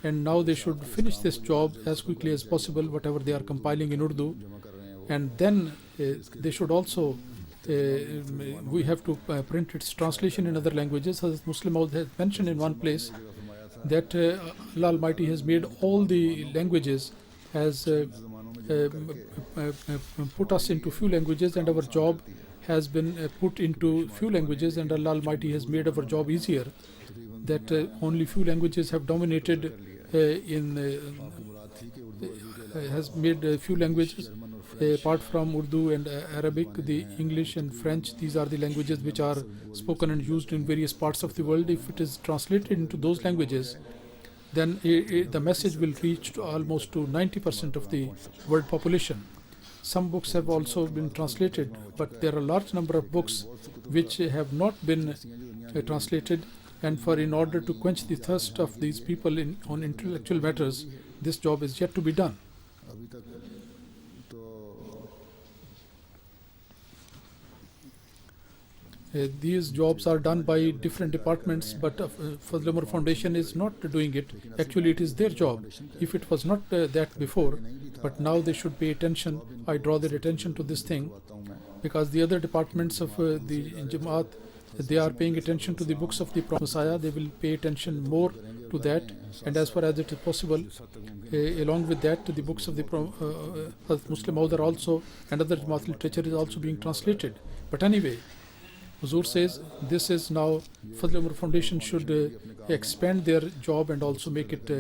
and now they should finish this job as quickly as possible, whatever they are compiling in Urdu. And then they should also, we have to print its translation in other languages. As Muslim Maud has mentioned in one place that Allah Almighty has made all the languages, has put us into few languages, and our job has been put into few languages, and Allah Almighty has made our job easier, that only few languages have dominated has made few languages apart from Urdu and Arabic, the English and French, these are the languages which are spoken and used in various parts of the world. If it is translated into those languages, then the message will reach to almost to 90% of the world population. Some books have also been translated, but there are a large number of books which have not been translated, and in order to quench the thirst of these people on intellectual matters, this job is yet to be done. These jobs are done by different departments, but Fazl Umar Foundation is not doing it. Actually, it is their job. If it was not that before, but now they should pay attention. I draw their attention to this thing, because the other departments of the Jamaat, they are paying attention to the books of the Prophet Messiah. They will pay attention more to that, and as far as it is possible, along with that, the books of the Muslim Maud are also, and other Jamaat literature is also being translated. But anyway, Huzur says this is now Fazl Umar Foundation should expand their job and also make it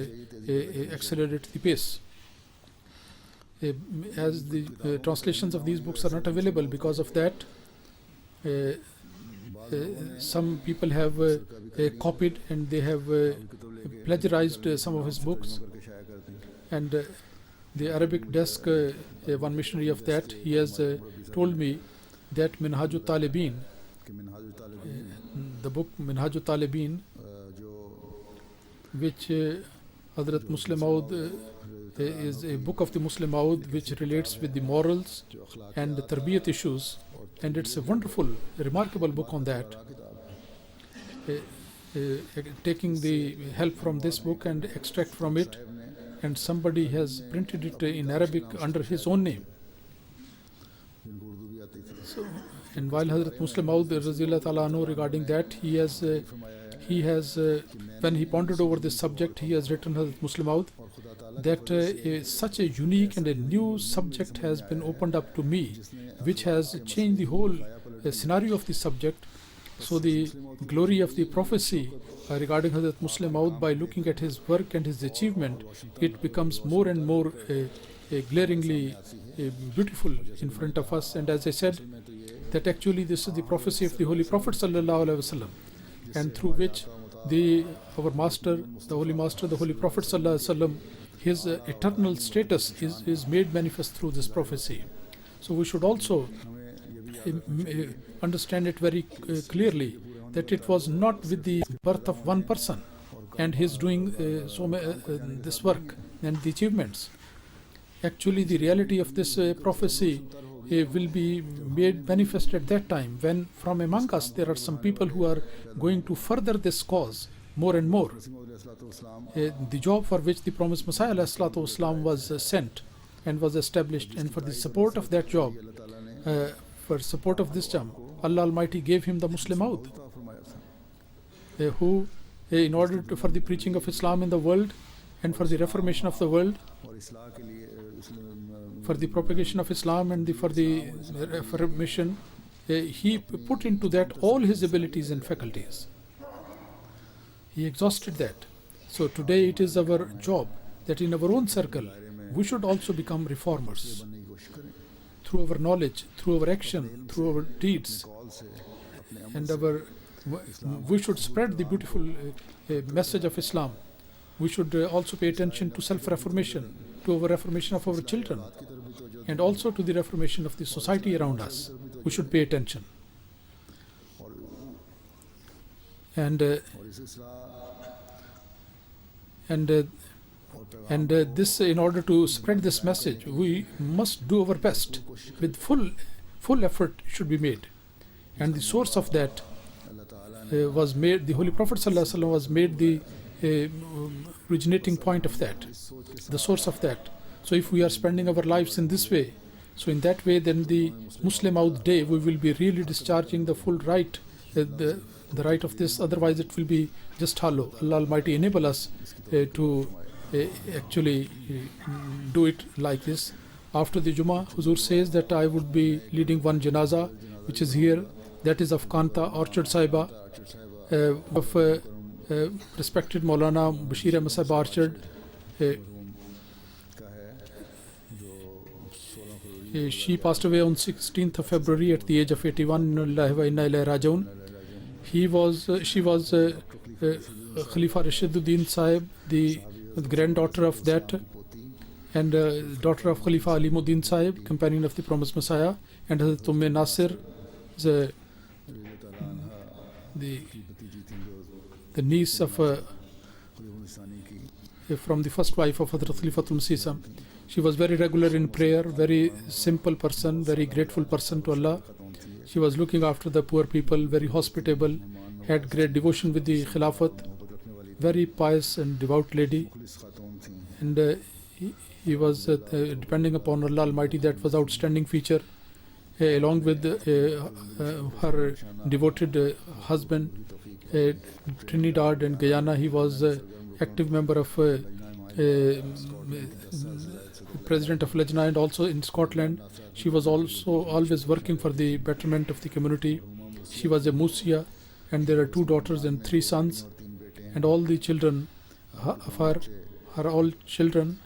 accelerate the pace. As the translations of these books are not available, because of that, some people have copied and they have plagiarized some of his books. And the Arabic desk, one missionary of that, he has told me that Minhajut Talibin, the book Minhajut Talibin, which Hazrat Muslim Maud is a book of the Muslim Maud which relates with the morals and the tarbiyat issues, and it's a wonderful, remarkable book on that. Taking the help from this book and extract from it, and somebody has printed it in Arabic under his own name. So, and while Hazrat Muslim Maud Razillah Ta'ala Anhu, regarding that, he has when he pondered over this subject, he has written, Hazrat Muslim Maud, that such a unique and a new subject has been opened up to me, which has changed the whole scenario of the subject. So the glory of the prophecy regarding Hazrat Muslim Maud, by looking at his work and his achievement, it becomes more and more glaringly beautiful in front of us. And as I said, that actually this is the prophecy of the Holy Prophet Sallallahu Alaihi Wasallam, and through which our Master, the Holy Master, the Holy Prophet Sallallahu Alaihi Wasallam, his eternal status is made manifest through this prophecy. So we should also understand it very clearly, that it was not with the birth of one person and his doing this work and the achievements. Actually, the reality of this prophecy will be made manifest at that time, when from among us there are some people who are going to further this cause more and more. The job for which the promised Messiah ﷺ was sent and was established, and for the support of that job, for support of this job, Allah Almighty gave him the Muslim Maud, who in order for the preaching of Islam in the world and for the reformation of the world, for the propagation of Islam and for the reformation, he put into that all his abilities and faculties. He exhausted that. So today it is our job that in our own circle we should also become reformers through our knowledge, through our action, through our deeds, and we should spread the beautiful message of Islam. We should also pay attention to self-reformation, to our reformation of our children, and also to the reformation of the society around us. We should pay attention. And this, in order to spread this message, we must do our best. With full effort should be made. And the source of that was made, the Holy Prophet ﷺ was made the originating point of that, the source of that. So if we are spending our lives in this way, so in that way, then the Muslim Maud Day, we will be really discharging the full right, the right of this. Otherwise it will be just hollow. Allah Almighty enable us to actually do it like this. After the Jummah, Huzur says that I would be leading one janaza, which is here, that is of Kanta Orchard Saiba, of respected Maulana Bashir Ahmad Sahib Orchard, She passed away on 16th of February at the age of 81. Inna lillahi wa inna ilaihi raji'un. She was Khalifa Rashiduddin Sahib, the granddaughter of that, and daughter of Khalifa Alimuddin Sahib, companion of the Promised Messiah, and Hazrat Umm Nasir, the niece of from the first wife of Hazrat Khalifatul Masih. She was very regular in prayer, very simple person, very grateful person to Allah. She was looking after the poor people, very hospitable, had great devotion with the Khilafat, very pious and devout lady. And he was depending upon Allah Almighty. That was outstanding feature. Along with her devoted husband, Trinidad and Guyana, he was active member of President of Lajna, and also in Scotland. She was also always working for the betterment of the community. She was a Musia, and there are 2 daughters and 3 sons, and all the children of her are all children.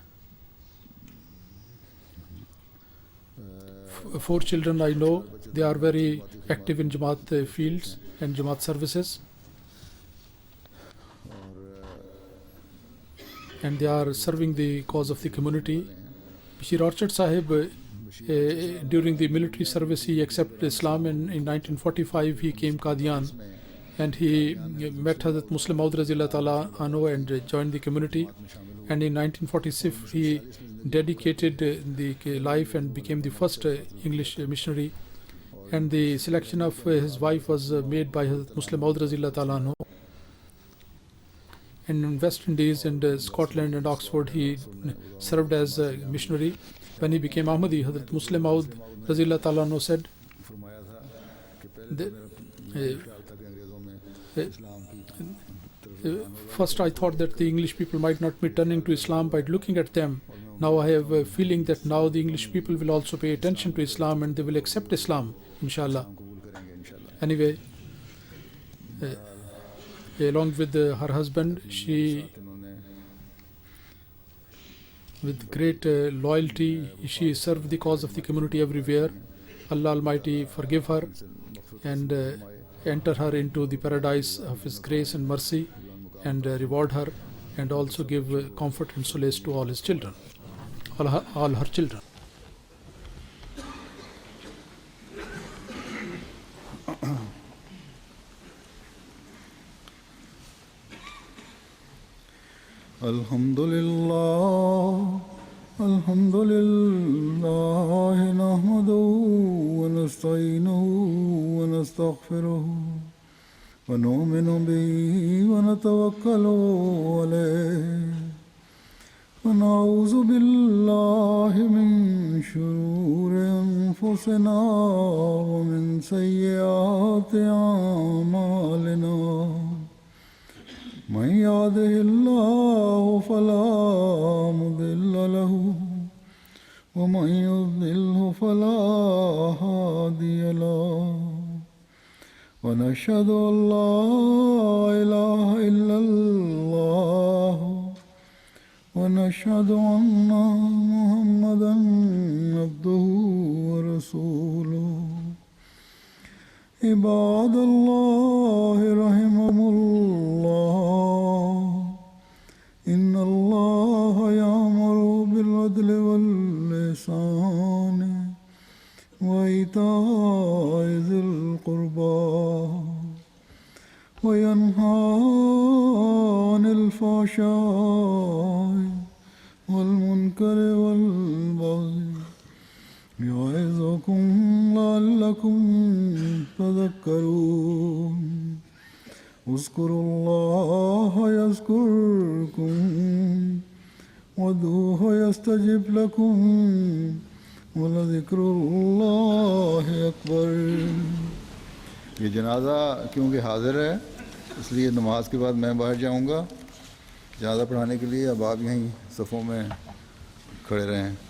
4 children I know. They are very active in Jamaat fields and Jamaat services, and they are serving the cause of the community. Bashir Orchard Sahib, during the military service, he accepted Islam, and in 1945 he came Qadian, and he met Hazrat Muslim Maud Razillah Ta'ala Anhu and joined the community. And in 1946 he dedicated the life and became the first English missionary. And the selection of his wife was made by Hazrat Muslim Maud Razillah Ta'ala Anhu. And in West Indies and Scotland and Oxford he served as a missionary. When he became Ahmadi, Hazrat Muslim Maud Razillah Ta'ala Anhu said, first I thought that the English people might not be turning to Islam by looking at them. Now I have a feeling that now the English people will also pay attention to Islam and they will accept Islam, inshallah. Anyway, along with her husband, she, with great loyalty, she served the cause of the community everywhere. Allah Almighty forgive her and enter her into the paradise of His grace and mercy, and reward her, and also give comfort and solace to all his children, all her children. Alhamdulillah, alhamdulillah, nahmaduhu wa nasta'inuhu wa nastaghfiruhu wa nu'minu bihi wa natawakkalu alayhi wa na'udhu billahi min shururi anfusina wa min sayyiati a'malina. من يهده الله فلا مضل له ومن يضلله فلا هادي له ونشهد أن لا إله إلا الله ونشهد أن محمدا عبده ورسوله. عباد الله رحمهم الله إن الله يأمر بالعدل والإحسان وإيتاء ذي القربى وينهى عن الفحشاء والمنكر والبغي يعظكم لعلكم تذكرون. اذكروا الله يذكركم وادعوه يستجب لكم ولذكر الله أكبر. ये जनाजा क्योंकि हाजिर है इसलिए नमाज के बाद मैं बाहर जाऊंगा जनाजा पढ़ाने के लिए. अब आप यहीं सफ़ों में खड़े रहें.